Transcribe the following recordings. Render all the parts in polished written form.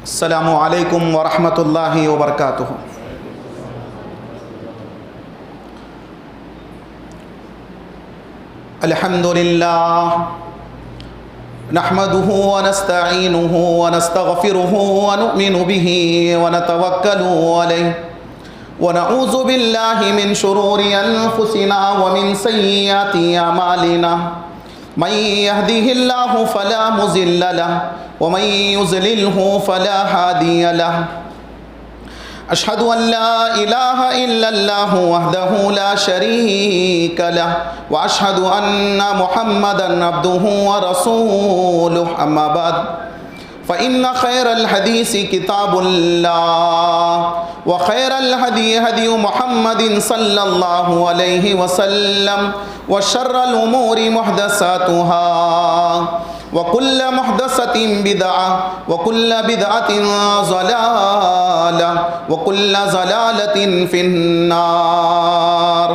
السلام علیکم ورحمۃ اللہ وبرکاتہ۔ الحمد للہ نحمده ونستعینه ونستغفره ونؤمن به ونتوکل علیہ ونعوذ باللہ من شرور انفسنا ومن سیئات اعمالنا من يهده الله فلا مضل له ومن يضلله فلا هادي له أشهد أن لا إله إلا الله وحده لا شريك له وأشهد أن محمدا عبده ورسوله أما بعد فإن خير الحديث كتاب الله وخير الهدي هدي محمد صلى الله عليه وسلم وشر الأمور محدثاتها وكل محدثة بدعة وكل بدعة ضلالة وكل ضلالة في النار۔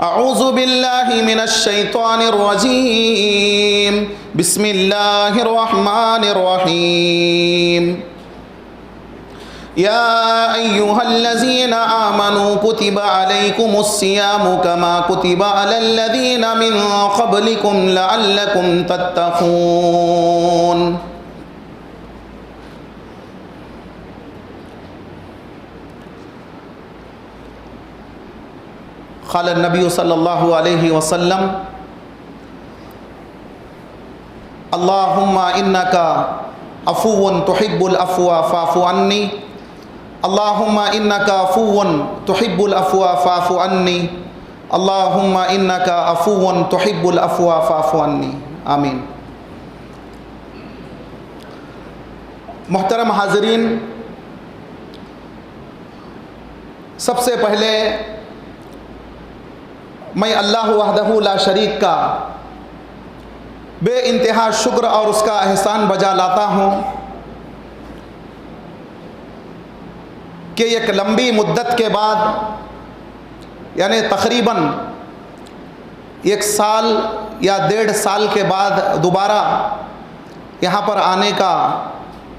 اعوذ باللہ من الشیطان الرجیم، بسم اللہ الرحمن الرحیم۔ یا ایہا الذین آمنوا کتب علیکم الصیام کما کتب علی الذین من قبلکم لعلکم تتقون۔ قال النبی صلی اللہ علیہ وسلم اللہم انکا عفو تحب العفو فاعف عنی، اللہم انکا عفو تحب العفو فاعف عنی، اللہم انکا عفو تحب العفو فاعف عنی، آمین۔ محترم حاضرین، سب سے پہلے میں اللہ وحدہ لا شریک کا بے انتہا شکر اور اس کا احسان بجا لاتا ہوں کہ ایک لمبی مدت کے بعد، یعنی تقریباً 1 سال یا 1.5 سال کے بعد دوبارہ یہاں پر آنے کا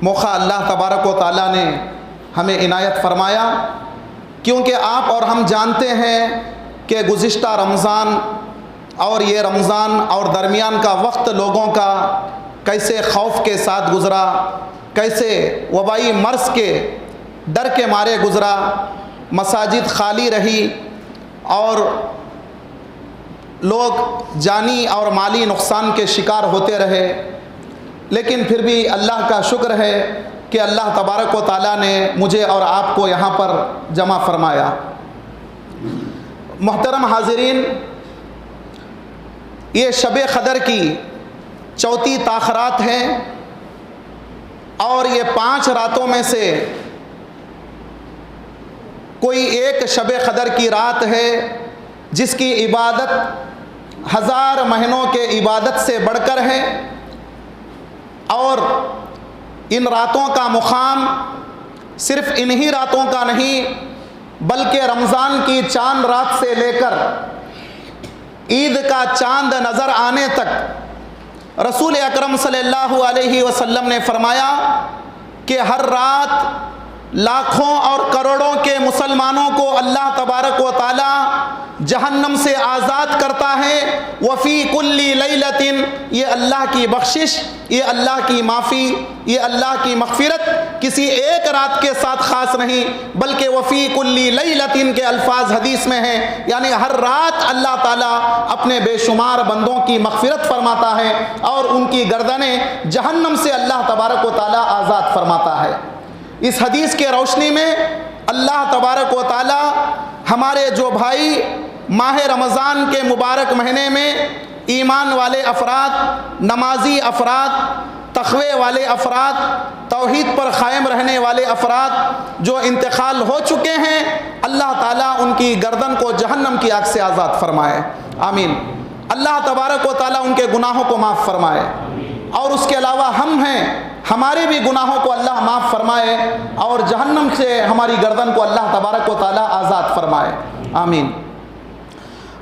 موقع اللہ تبارک و تعالیٰ نے ہمیں عنایت فرمایا، کیونکہ آپ اور ہم جانتے ہیں کہ گزشتہ رمضان اور یہ رمضان اور درمیان کا وقت لوگوں کا کیسے خوف کے ساتھ گزرا، کیسے وبائی مرض کے ڈر کے مارے گزرا، مساجد خالی رہی اور لوگ جانی اور مالی نقصان کے شکار ہوتے رہے، لیکن پھر بھی اللہ کا شکر ہے کہ اللہ تبارک و تعالیٰ نے مجھے اور آپ کو یہاں پر جمع فرمایا۔ محترم حاضرین، یہ شب قدر کی 34 تاخرات ہیں اور یہ 5 راتوں میں سے کوئی ایک شب قدر کی رات ہے جس کی عبادت 1000 مہینوں کے عبادت سے بڑھ کر ہے، اور ان راتوں کا مقام صرف انہی راتوں کا نہیں بلکہ رمضان کی چاند رات سے لے کر عید کا چاند نظر آنے تک رسول اکرم صلی اللہ علیہ وسلم نے فرمایا کہ ہر رات لاکھوں اور کروڑوں کے مسلمانوں کو اللہ تبارک و تعالی جہنم سے آزاد کرتا ہے۔ وفی کلی لیلۃ، یہ اللہ کی بخشش، یہ اللہ کی معافی، یہ اللہ کی مغفرت کسی ایک رات کے ساتھ خاص نہیں بلکہ وفی کلی لیلۃ کے الفاظ حدیث میں ہیں، یعنی ہر رات اللہ تعالیٰ اپنے بے شمار بندوں کی مغفرت فرماتا ہے اور ان کی گردنیں جہنم سے اللہ تبارک و تعالیٰ آزاد فرماتا ہے۔ اس حدیث کے روشنی میں اللہ تبارک و تعالیٰ ہمارے جو بھائی ماہ رمضان کے مبارک مہینے میں ایمان والے افراد، نمازی افراد، تقوی والے افراد، توحید پر قائم رہنے والے افراد جو انتقال ہو چکے ہیں، اللہ تعالیٰ ان کی گردن کو جہنم کی آگ سے آزاد فرمائے، آمین۔ اللہ تبارک و تعالیٰ ان کے گناہوں کو معاف فرمائے، اور اس کے علاوہ ہم ہیں، ہمارے بھی گناہوں کو اللہ معاف فرمائے اور جہنم سے ہماری گردن کو اللہ تبارک و تعالیٰ آزاد فرمائے، آمین۔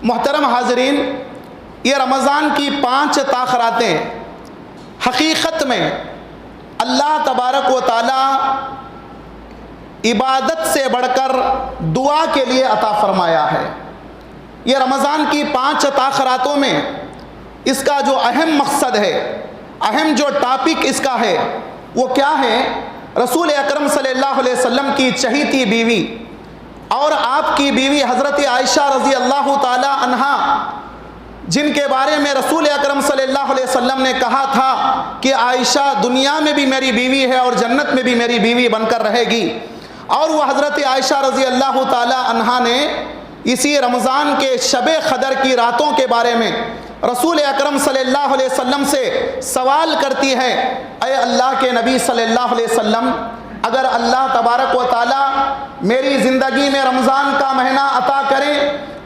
محترم حاضرین، یہ رمضان کی 5 تاخراتیں حقیقت میں اللہ تبارک و تعالی عبادت سے بڑھ کر دعا کے لیے عطا فرمایا ہے۔ یہ رمضان کی 5 تاخراتوں میں اس کا جو اہم مقصد ہے، اہم جو ٹاپک اس کا ہے وہ کیا ہے؟ رسول اکرم صلی اللہ علیہ وسلم کی چہیتی بیوی اور آپ کی بیوی حضرت عائشہ رضی اللہ تعالی عنہا، جن کے بارے میں رسول اکرم صلی اللہ علیہ وسلم نے کہا تھا کہ عائشہ دنیا میں بھی میری بیوی ہے اور جنت میں بھی میری بیوی بن کر رہے گی، اور وہ حضرت عائشہ رضی اللہ تعالی عنہا نے اسی رمضان کے شب قدر کی راتوں کے بارے میں رسول اکرم صلی اللہ علیہ وسلم سے سوال کرتی ہے، اے اللہ کے نبی صلی اللہ علیہ وسلم، اگر اللہ تبارک و تعالی میری زندگی میں رمضان کا مہینہ عطا کرے،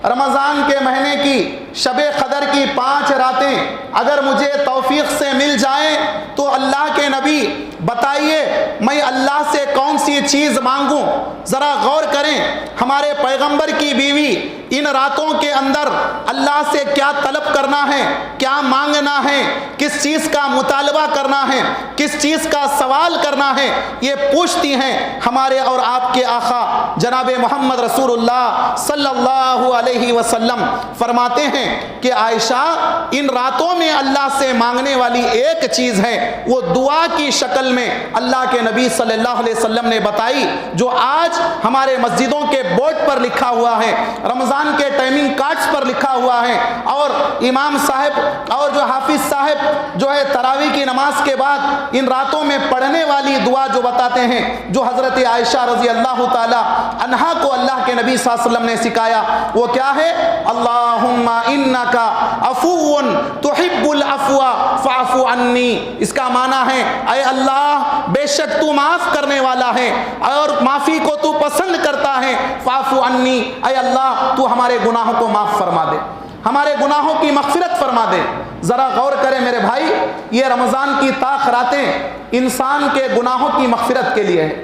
رمضان کے مہینے کی شب قدر کی 5 راتیں اگر مجھے توفیق سے مل جائیں تو اللہ کے نبی بتائیے میں اللہ سے کون سی چیز مانگوں؟ ذرا غور کریں، ہمارے پیغمبر کی بیوی ان راتوں کے اندر اللہ سے کیا طلب کرنا ہے، کیا مانگنا ہے، کس چیز کا مطالبہ کرنا ہے، کس چیز کا سوال کرنا ہے، یہ پوچھتی ہیں۔ ہمارے اور آپ کے آقا جناب محمد رسول اللہ صلی اللہ علیہ وسلم فرماتے ہیں کہ عائشہ ان راتوں میں اللہ سے مانگنے والی ایک چیز ہے، وہ دعا کی شکل میں اللہ کے نبی صلی اللہ علیہ وسلم نے بتائی، جو آج ہمارے مسجدوں کے بورڈ پر لکھا ہوا ہے، رمضان کے ٹائمنگ کارڈز پر لکھا ہوا ہے، اور امام صاحب اور جو حافظ صاحب جو ہے تراویح کی نماز کے بعد ان راتوں میں پڑھنے والی دعا جو بتاتے ہیں، جو حضرت عائشہ رضی اللہ تعالی عنہا کو اللہ کے نبی صلی اللہ علیہ وسلم نے سکھایا، وہ کیا ہے؟ اللہم انکا عفو تحب العفو فاعف عنی۔ اس کا معنی ہے اے اللہ بے شک تو معاف کرنے والا ہے اور معافی کو تو پسند کرتا ہے، فاعف عنی، اے اللہ تو ہمارے گناہوں کو معاف فرما دے، ہمارے گناہوں کی مغفرت فرما دے۔ ذرا غور کریں میرے بھائی، یہ رمضان کی راتیں انسان کے گناہوں کی مغفرت کے لیے ہے۔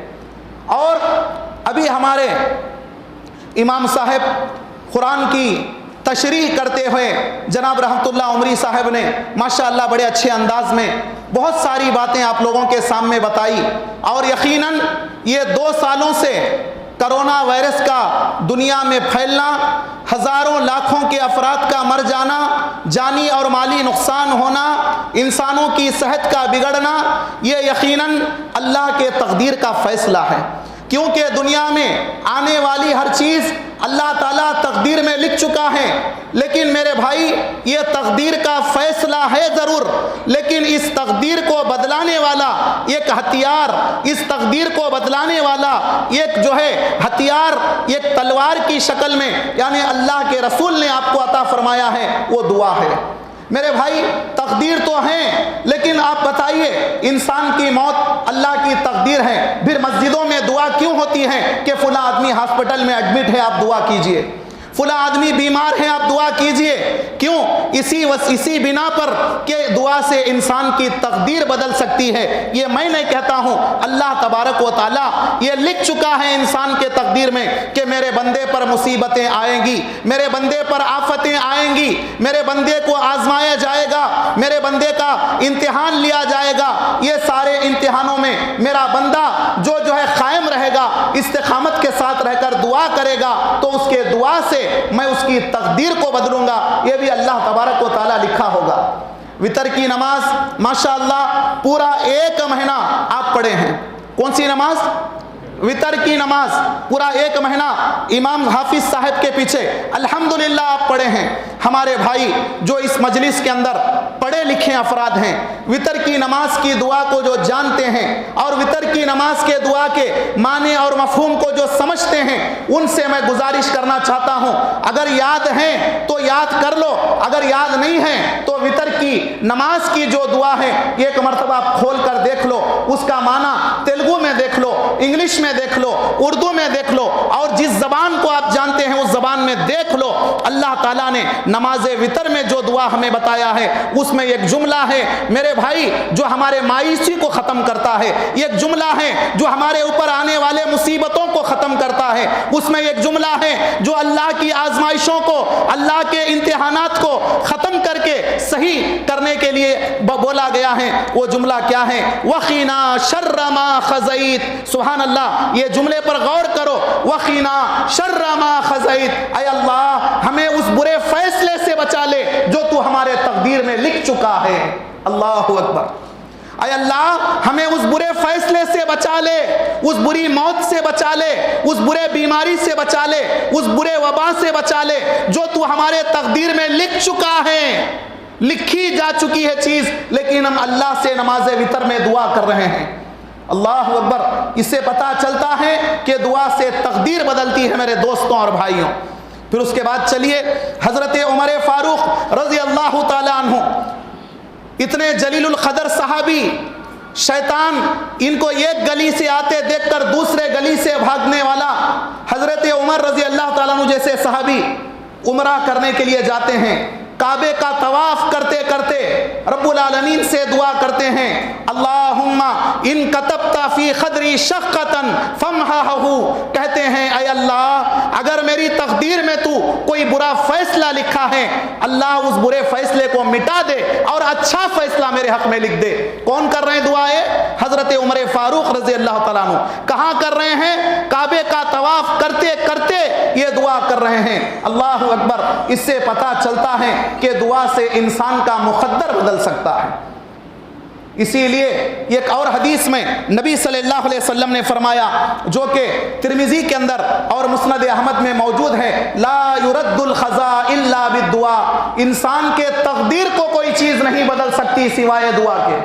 اور ابھی ہمارے امام صاحب قرآن کی تشریح کرتے ہوئے جناب رحمت اللہ عمری صاحب نے ماشاءاللہ بڑے اچھے انداز میں بہت ساری باتیں آپ لوگوں کے سامنے بتائی، اور یقیناً یہ 2 سالوں سے کرونا وائرس کا دنیا میں پھیلنا، ہزاروں لاکھوں کے افراد کا مر جانا، جانی اور مالی نقصان ہونا، انسانوں کی صحت کا بگڑنا، یہ یقیناً اللہ کے تقدیر کا فیصلہ ہے، کیونکہ دنیا میں آنے والی ہر چیز اللہ تعالیٰ تقدیر میں لکھ چکا ہے۔ لیکن میرے بھائی یہ تقدیر کا فیصلہ ہے ضرور، لیکن اس تقدیر کو بدلانے والا ایک ہتھیار، اس تقدیر کو بدلانے والا ایک جو ہے ہتھیار، ایک تلوار کی شکل میں یعنی اللہ کے رسول نے آپ کو عطا فرمایا ہے، وہ دعا ہے۔ میرے بھائی تقدیر تو ہیں، لیکن آپ بتائیے انسان کی موت اللہ کی تقدیر ہے، پھر مسجدوں میں دعا کیوں ہوتی ہے کہ فلاں آدمی ہاسپٹل میں ایڈمٹ ہے آپ دعا کیجئے، فلاں آدمی بیمار ہے آپ دعا کیجئے؟ کیوں؟ اسی بنا پر کہ دعا سے انسان کی تقدیر بدل سکتی ہے۔ یہ میں نہیں کہتا ہوں، اللہ تبارک و تعالیٰ یہ لکھ چکا ہے انسان کے تقدیر میں کہ میرے بندے پر مصیبتیں آئیں گی، میرے بندے پر آفتیں آئیں گی، میرے بندے کو آزمایا جائے گا، میرے بندے کا امتحان لیا جائے گا۔ یہ سارے امتحانوں میں میرا بندہ جو ہے قائم رہے گا، استقامت کے ساتھ رہ کر دعا کرے گا، تو اس کے دعا سے میں اس کی تقدیر کو بدلوں گا، یہ بھی اللہ تبارک و تعالیٰ لکھا ہوگا۔ وتر کی نماز ماشاءاللہ پورا 1 مہینہ آپ پڑھے ہیں۔ کون سی نماز؟ وتر کی نماز پورا 1 مہینہ امام حافظ صاحب کے پیچھے الحمدللہ آپ پڑھے ہیں۔ ہمارے بھائی جو اس مجلس کے اندر پڑھے لکھے افراد ہیں، وتر کی نماز کی دعا کو جو جانتے ہیں اور وتر کی نماز کے دعا کے معنی اور مفہوم کو جو سمجھتے ہیں، ان سے میں گزارش کرنا چاہتا ہوں، اگر یاد ہیں تو یاد کر لو، اگر یاد نہیں ہیں تو وتر کی نماز کی جو دعا ہے 1 مرتبہ کھول کر دیکھ لو، اس کا معنی تیلگو میں دیکھ لو، انگلش میں دیکھ لو، اردو میں دیکھ لو، اور جس زبان کو آپ جانتے ہیں اس زبان میں دیکھ لو۔ اللہ تعالیٰ نے نماز وتر میں جو دعا ہمیں بتایا ہے اس میں ایک جملہ ہے میرے بھائی جو ہمارے مایوسی کو ختم کرتا ہے، ایک جملہ ہے جو ہمارے اوپر آنے والے مصیبتوں کو ختم کرتا ہے، اس میں ایک جملہ ہے جو اللہ کی آزمائشوں کو، اللہ کے امتحانات کو ختم کر کے صحیح کرنے کے لیے بولا گیا ہے وہ جملہ کیا ہے؟ وقینا شر ما خزیت. سبحان اللہ، یہ جملے پر غور کرو. وقینا شر ما خزیت، اے اللہ ہمیں اس برے فیصلے سے بچا لے جو تو ہمارے تقدیر میں لکھ چکا ہے. اللہ اکبر. اے اللہ ہمیں اس برے فیصلے سے بچا لے، اس بری موت سے بچا لے، اس برے بیماری سے بچا لے، اس برے وبا سے بچا لے جو تو ہمارے تقدیر میں لکھ چکا ہے. لکھی جا چکی ہے چیز، لیکن ہم اللہ سے نماز وتر میں دعا کر رہے ہیں. اللہ اکبر. اس سے پتہ چلتا ہے کہ دعا سے تقدیر بدلتی ہے میرے دوستوں اور بھائیوں. پھر اس کے بعد چلیے حضرت عمر فاروق رضی اللہ تعالی عنہ، اتنے جلیل القدر صحابی، شیطان ان کو ایک گلی سے آتے دیکھ کر دوسرے گلی سے بھاگنے والا حضرت عمر رضی اللہ تعالیٰ عنہ جیسے صحابی عمرہ کرنے کے لیے جاتے ہیں. کعبے کا طواف کرتے کرتے رب العالمین سے دعا کرتے ہیں، اللہم ان کتبت فی خدری شقتا فامحہ. کہتے ہیں اے اللہ اگر میری تقدیر میں تو کوئی برا فیصلہ لکھا ہے، اللہ اس برے فیصلے کو مٹا دے اور اچھا فیصلہ میرے حق میں لکھ دے. کون کر رہے ہیں دعائیں؟ حضرت عمر فاروق رضی اللہ تعالیٰ عنہ. کہاں کر رہے ہیں؟ کعبے کا طواف کرتے کرتے یہ دعا کر رہے ہیں. اللہ اکبر. اس سے پتہ چلتا ہے کہ دعا سے انسان کا مقدر بدل سکتا ہے. اسی لیے ایک اور حدیث میں نبی صلی اللہ علیہ وسلم نے فرمایا، جو کہ ترمذی کے اندر اور مسند احمد میں موجود ہے، لا يرد القضاء الا بالدعاء. انسان کے تقدیر کو کوئی چیز نہیں بدل سکتی سوائے دعا کے.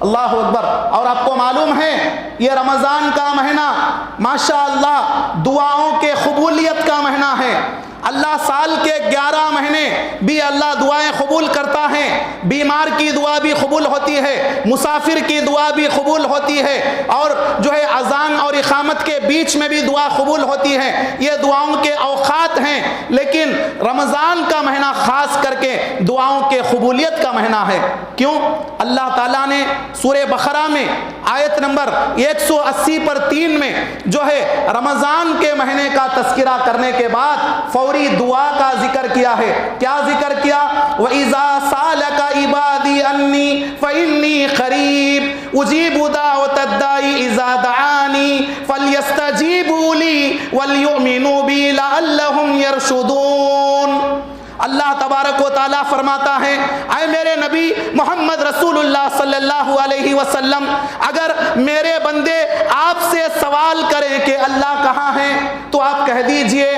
اللہ اکبر. اور آپ کو معلوم ہے یہ رمضان کا مہینہ ماشاء اللہ دعاؤں کے قبولیت کا مہینہ ہے. اللہ سال کے 11 مہینے بھی اللہ دعائیں قبول کرتا ہے. بیمار کی دعا بھی قبول ہوتی ہے، مسافر کی دعا بھی قبول ہوتی ہے، اور جو ہے اذان اور اقامت کے بیچ میں بھی دعا قبول ہوتی ہے. یہ دعاؤں کے اوقات ہیں، لیکن رمضان کا مہینہ خاص کر کے دعاؤں کے قبولیت کا مہینہ ہے. کیوں؟ اللہ تعالیٰ نے سورہ بقرہ میں آیت نمبر 180 پر 3 میں جو ہے رمضان کے مہینے کا تذکرہ کرنے کے بعد فوری دعا کا ذکر کیا ہے. کیا ذکر کیا؟ وَإِذَا سَأَلَكَ عِبَادِي أَنِّي فَإِنِّي قَرِيبٌ أُجِيبُ دَعْوَةَ الدَّاعِ إِذَا دَعَانِي فَلْيَسْتَجِيبُوا لِي وَلْيُؤْمِنُوا بِي لَعَلَّهُمْ يَرْشُدُونَ. اللہ تبارک و تعالیٰ فرماتا ہے، اے میرے نبی محمد رسول اللہ صلی اللہ علیہ وسلم، اگر میرے بندے آپ سے سوال کریں کہ اللہ کہاں ہیں تو آپ کہہ دیجئے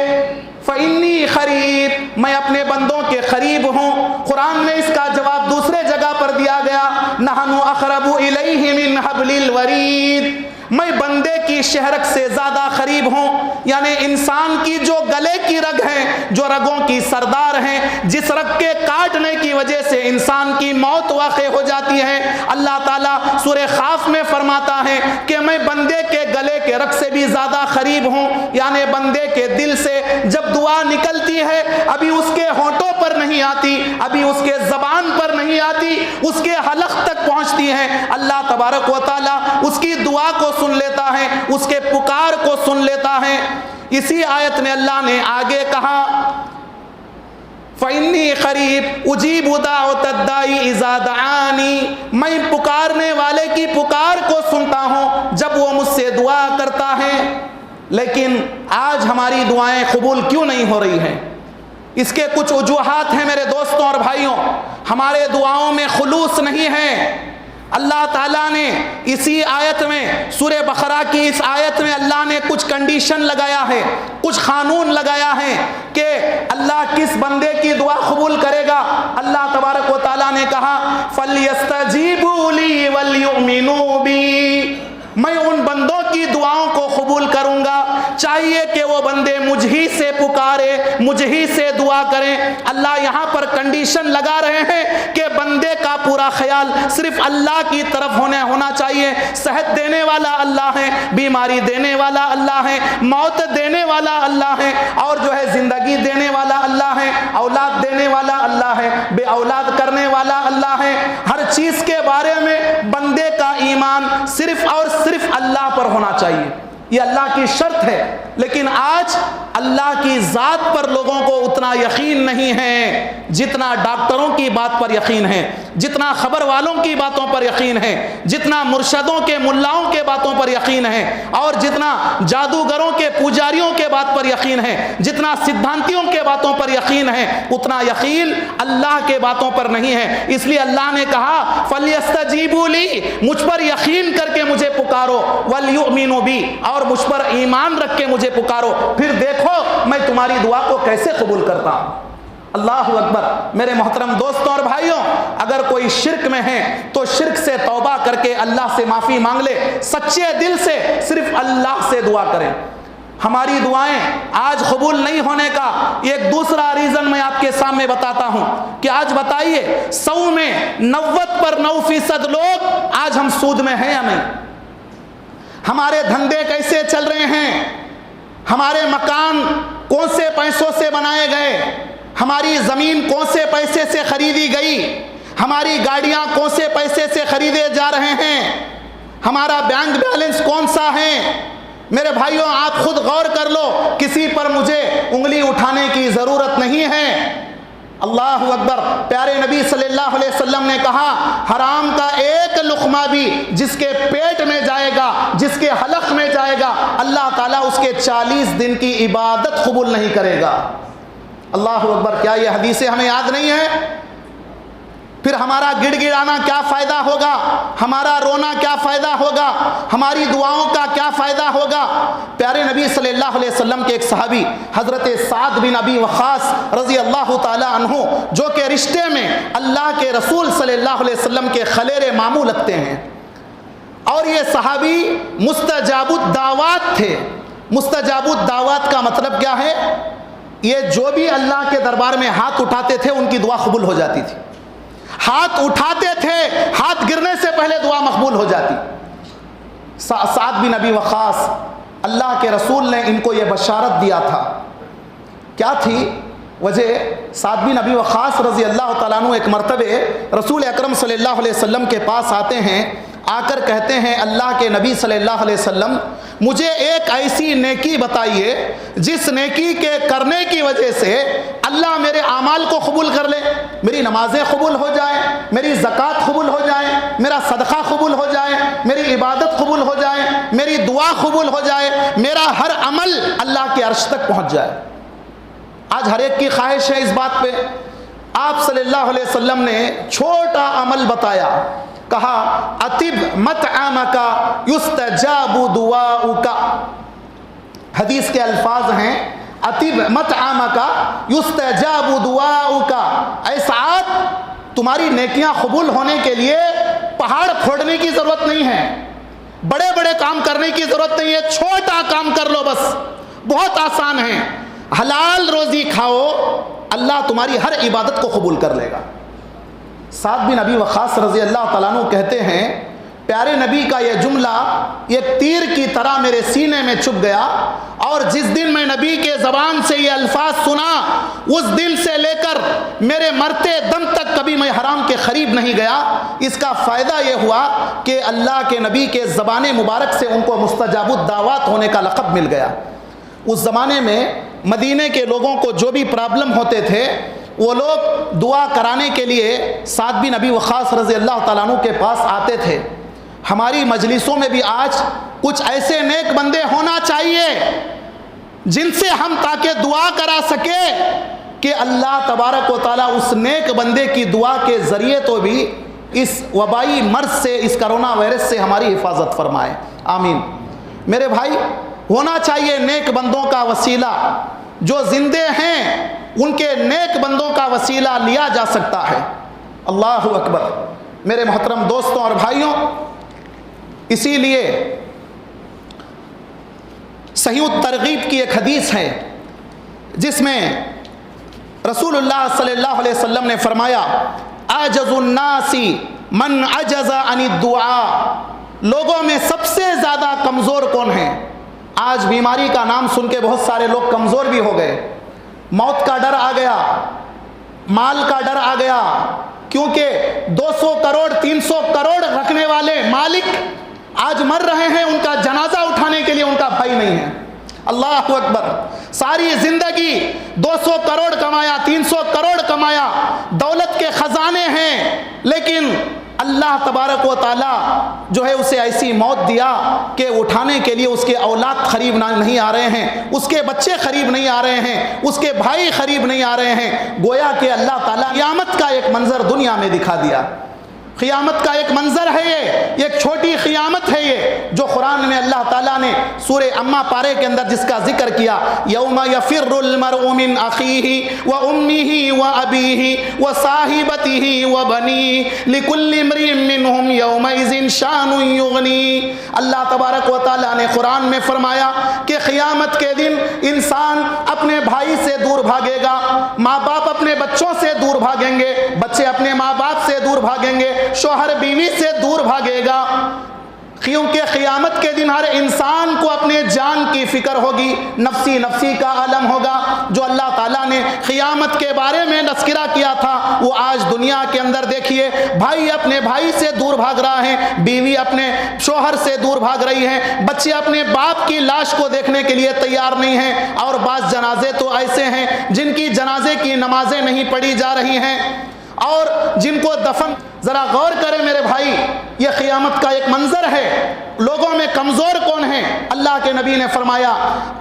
فَإِنِّي قَرِيبٌ، میں اپنے بندوں کے قریب ہوں. قرآن میں اس کا جواب دوسرے جگہ پر دیا گیا، نَحْنُ أَقْرَبُ إِلَيْهِ مِنْ حَبْلِ الْوَرِيدِ، میں بندے کی شہرک سے زیادہ قریب ہوں. یعنی انسان کی جو گلے کی رگ ہیں، جو رگوں کی سردار ہیں، جس رگ کے کاٹنے کی وجہ سے انسان کی موت واقع ہو جاتی ہے، اللہ تعالیٰ سورہ قاف میں فرماتا ہے کہ میں بندے کے گلے کے رگ سے بھی زیادہ قریب ہوں. یعنی بندے کے دل سے جب دعا نکلتی ہے ابھی اس کے ہونٹوں پر نہیں آتی، ابھی اس کے زبان پر نہیں آتی، اس کے حلق تک پہنچتی ہے. اللہ تبارک و تعالیٰ اس کی دعا کو سن لیتا ہے، اس کے پکار کو سن لیتا ہے. اسی آیت میں اللہ نے آگے کہا فَإِنِّي قَرِيبٌ أُجِيبُ دَعْوَةَ الدَّاعِ إِذَا دَعَانِي، میں پکارنے والے کی پکار کو سنتا ہوں جب وہ مجھ سے دعا کرتا ہے. لیکن آج ہماری دعائیں قبول کیوں نہیں ہو رہی ہیں؟ اس کے کچھ وجوہات ہیں میرے دوستوں اور بھائیوں. ہمارے دعاؤں میں خلوص نہیں ہے. اللہ تعالیٰ نے اسی آیت میں سورہ بقرہ کی اس آیت میں اللہ نے کچھ کنڈیشن لگایا ہے، کچھ قانون لگایا ہے کہ اللہ کس بندے کی دعا قبول کرے گا. اللہ تبارک و تعالیٰ نے کہا فَلْيَسْتَجِيبُوا لِي وَلْيُؤْمِنُوا بِي، میں ان بندوں کی دعاؤں کو قبول کروں گا. چاہیے کہ وہ بندے مجھ ہی سے پکارے، مجھ ہی سے دعا کریں. اللہ یہاں پر کنڈیشن لگا رہے ہیں کہ بندے کا پورا خیال صرف اللہ کی طرف ہونا چاہیے. صحت دینے والا اللہ ہے، بیماری دینے والا اللہ ہے، موت دینے والا اللہ ہے، اور جو ہے زندگی دینے والا اللہ ہے، اولاد دینے والا اللہ ہے، بے اولاد کرنے والا اللہ ہے. ہر چیز کے بارے میں بندے کا ایمان صرف اور صرف اللہ پر ہونا چاہیے. یہ اللہ کی شرط ہے، لیکن آج اللہ کی ذات پر لوگوں کو اتنا یقین نہیں ہے جتنا ڈاکٹروں کی بات پر یقین ہے، جتنا خبر والوں کی باتوں پر یقین ہے، جتنا مرشدوں کے ملاؤں کے باتوں پر یقین ہے، اور جتنا جادوگروں کے پجاریوں کے بات پر یقین ہے، جتنا سدھانتیوں کے باتوں پر یقین ہے، اتنا یقین اللہ کے باتوں پر نہیں ہے۔ اس لیے اللہ نے کہا فَلْيَسْتَجِيبُوا لِي، مجھ پر یقین کر کے مجھے پکارو، وَلْيُؤْمِنُوا بِي، اور مجھ پر ایمان رکھ کے مجھے پکارو، پھر دیکھو میں تمہاری دعا کو کیسے قبول کرتا ہوں۔ اللہ اکبر۔ میرے محترم دوستوں اور بھائیوں، اگر کوئی شرک میں ہے تو شرک سے توبہ کر کے اللہ سے معافی مانگ لے، سچے دل سے صرف اللہ سے دعا کریں۔ ہماری دعائیں آج قبول نہیں ہونے کا ایک دوسرا ریزن میں آپ کے سامنے بتاتا ہوں کہ آج بتائیے 100 میں 90% لوگ آج ہم سود میں ہیں یا نہیں؟ ہمارے دھندے کیسے چل رہے ہیں؟ ہمارے مکان کون سے پیسوں سے بنائے گئے؟ ہماری زمین کون سے پیسے سے خریدی گئی؟ ہماری گاڑیاں کون سے پیسے سے خریدے جا رہے ہیں؟ ہمارا بینک بیلنس کون سا ہے؟ میرے بھائیوں، آپ خود غور کر لو، کسی پر مجھے انگلی اٹھانے کی ضرورت نہیں ہے۔ اللہ اکبر۔ پیارے نبی صلی اللہ علیہ وسلم نے کہا حرام کا ایک لقمہ بھی جس کے پیٹ میں جائے گا، جس کے حلق میں جائے گا، اللہ تعالیٰ اس کے 40 دن کی عبادت قبول نہیں کرے گا۔ اللہ اکبر۔ کیا یہ حدیثیں ہمیں یاد نہیں ہیں؟ پھر ہمارا گڑ گڑانا کیا فائدہ ہوگا؟ ہمارا رونا کیا فائدہ ہوگا؟ ہماری دعاؤں کا کیا فائدہ ہوگا؟ پیارے نبی صلی اللہ علیہ وسلم کے ایک صحابی حضرت سعد بن ابی وقاص رضی اللہ تعالی عنہ، جو کہ رشتے میں اللہ کے رسول صلی اللہ علیہ وسلم کے خلیر ماموں لگتے ہیں، اور یہ صحابی مستجاب الدعوات تھے۔ مستجاب الدعوات کا مطلب کیا ہے؟ یہ جو بھی اللہ کے دربار میں ہاتھ اٹھاتے تھے ان کی دعا قبول ہو جاتی تھی۔ ہاتھ اٹھاتے تھے، ہاتھ گرنے سے پہلے دعا مقبول ہو جاتی۔ سعد بن ابی وقاص، اللہ کے رسول نے ان کو یہ بشارت دیا تھا۔ کیا تھی وجہ؟ سعد بن ابی وقاص رضی اللہ تعالیٰ عنہ ایک مرتبہ رسول اکرم صلی اللہ علیہ وسلم کے پاس آتے ہیں، آ کر کہتے ہیں اللہ کے نبی صلی اللہ علیہ وسلم، مجھے ایک ایسی نیکی بتائیے جس نیکی کے کرنے کی وجہ سے اللہ میرے اعمال کو قبول کر لے، میری نمازیں قبول ہو جائیں، میری زکوٰۃ قبول ہو جائے، میرا صدقہ قبول ہو جائے، میری عبادت قبول ہو جائے، میری دعا قبول ہو جائے، میرا ہر عمل اللہ کے عرش تک پہنچ جائے۔ آج ہر ایک کی خواہش ہے اس بات پہ۔ آپ صلی اللہ علیہ وسلم نے چھوٹا عمل بتایا، کہا اطب مطعمک یستجاب دعاؤک۔ حدیث کے الفاظ ہیں اطب مطعمک یستجاب دعاؤک۔ اے سعد، تمہاری نیکیاں قبول ہونے کے لیے پہاڑ پھوڑنے کی ضرورت نہیں ہے، بڑے بڑے کام کرنے کی ضرورت نہیں ہے، چھوٹا کام کر لو بس، بہت آسان ہے۔ حلال روزی کھاؤ، اللہ تمہاری ہر عبادت کو قبول کر لے گا۔ سعد بن ابی وقاص رضی اللہ تعالیٰ عنہ کہتے ہیں پیارے نبی کا یہ جملہ ایک تیر کی طرح میرے سینے میں چھپ گیا، اور جس دن میں نبی کے زبان سے یہ الفاظ سنا، اس دن سے لے کر میرے مرتے دم تک کبھی میں حرام کے قریب نہیں گیا۔ اس کا فائدہ یہ ہوا کہ اللہ کے نبی کے زبان مبارک سے ان کو مستجاب الدعوات ہونے کا لقب مل گیا۔ اس زمانے میں مدینے کے لوگوں کو جو بھی پرابلم ہوتے تھے، وہ لوگ دعا کرانے کے لیے سعد بن ابی وقاص رضی اللہ تعالیٰ عنہ کے پاس آتے تھے۔ ہماری مجلسوں میں بھی آج کچھ ایسے نیک بندے ہونا چاہیے جن سے ہم تاکہ دعا کرا سکے کہ اللہ تبارک و تعالیٰ اس نیک بندے کی دعا کے ذریعے تو بھی اس وبائی مرض سے، اس کرونا وائرس سے ہماری حفاظت فرمائے، آمین۔ میرے بھائی، ہونا چاہیے نیک بندوں کا وسیلہ، جو زندے ہیں ان کے نیک بندوں کا وسیلہ لیا جا سکتا ہے۔ اللہ اکبر۔ میرے محترم دوستوں اور بھائیوں، اسی لیے صحیح الترغیب کی ایک حدیث ہے جس میں رسول اللہ صلی اللہ علیہ وسلم نے فرمایا اعجز الناس من عجز عن الدعاء۔ لوگوں میں سب سے زیادہ کمزور کون ہیں؟ آج بیماری کا نام سن کے بہت سارے لوگ کمزور بھی ہو گئے، موت کا ڈر آ گیا، مال کا ڈر آ گیا، کیونکہ 200 کروڑ 300 کروڑ رکھنے والے مالک آج مر رہے ہیں، ان کا جنازہ اٹھانے کے لیے ان کا بھائی نہیں ہے۔ اللہ اکبر، ساری زندگی 200 کروڑ کمایا، 300 کروڑ کمایا، دولت کے خزانے ہیں، لیکن اللہ تبارک و تعالیٰ جو ہے اسے ایسی موت دیا کہ اٹھانے کے لیے اس کے اولاد قریب نہیں آ رہے ہیں، اس کے بچے قریب نہیں آ رہے ہیں، اس کے بھائی قریب نہیں آ رہے ہیں۔ گویا کہ اللہ تعالیٰ قیامت کا ایک منظر دنیا میں دکھا دیا۔ قیامت کا ایک منظر ہے، یہ ایک چھوٹی قیامت ہے یہ، جو قرآن میں اللہ تعالیٰ نے سورہ اما پارے کے اندر جس کا ذکر کیا، یوم یفر المرء من اخیہ و امہ و ابیہ و صاحبتہ و بنیہ لکل امرئ منہم یومئذ شان یغنی۔ اللہ تبارک و تعالیٰ نے قرآن میں فرمایا کہ قیامت کے دن انسان اپنے بھائی سے دور بھاگے گا، ماں باپ اپنے بچوں سے دور بھاگیں گے، بچے اپنے ماں باپ سے دور بھاگیں گے، شوہر بیوی سے دور بھاگے گا، کیونکہ قیامت کے دن ہر انسان کو اپنے جان کی فکر ہوگی، نفسی نفسی کا عالم ہوگا۔ جو اللہ تعالیٰ نے قیامت کے بارے میں تذکرہ کیا تھا وہ آج دنیا کے اندر دیکھیے، بھائی اپنے بھائی سے دور بھاگ رہا ہے، بیوی اپنے شوہر سے دور بھاگ رہی ہے، بچے اپنے باپ کی لاش کو دیکھنے کے لیے تیار نہیں ہیں، اور بعض جنازے تو ایسے ہیں جن کی جنازے کی نمازیں نہیں پڑھی جا رہی ہیں، اور جن کو دفن، ذرا غور کریں میرے بھائی، یہ قیامت کا ایک منظر ہے۔ لوگوں میں کمزور کون ہیں؟ اللہ کے نبی نے فرمایا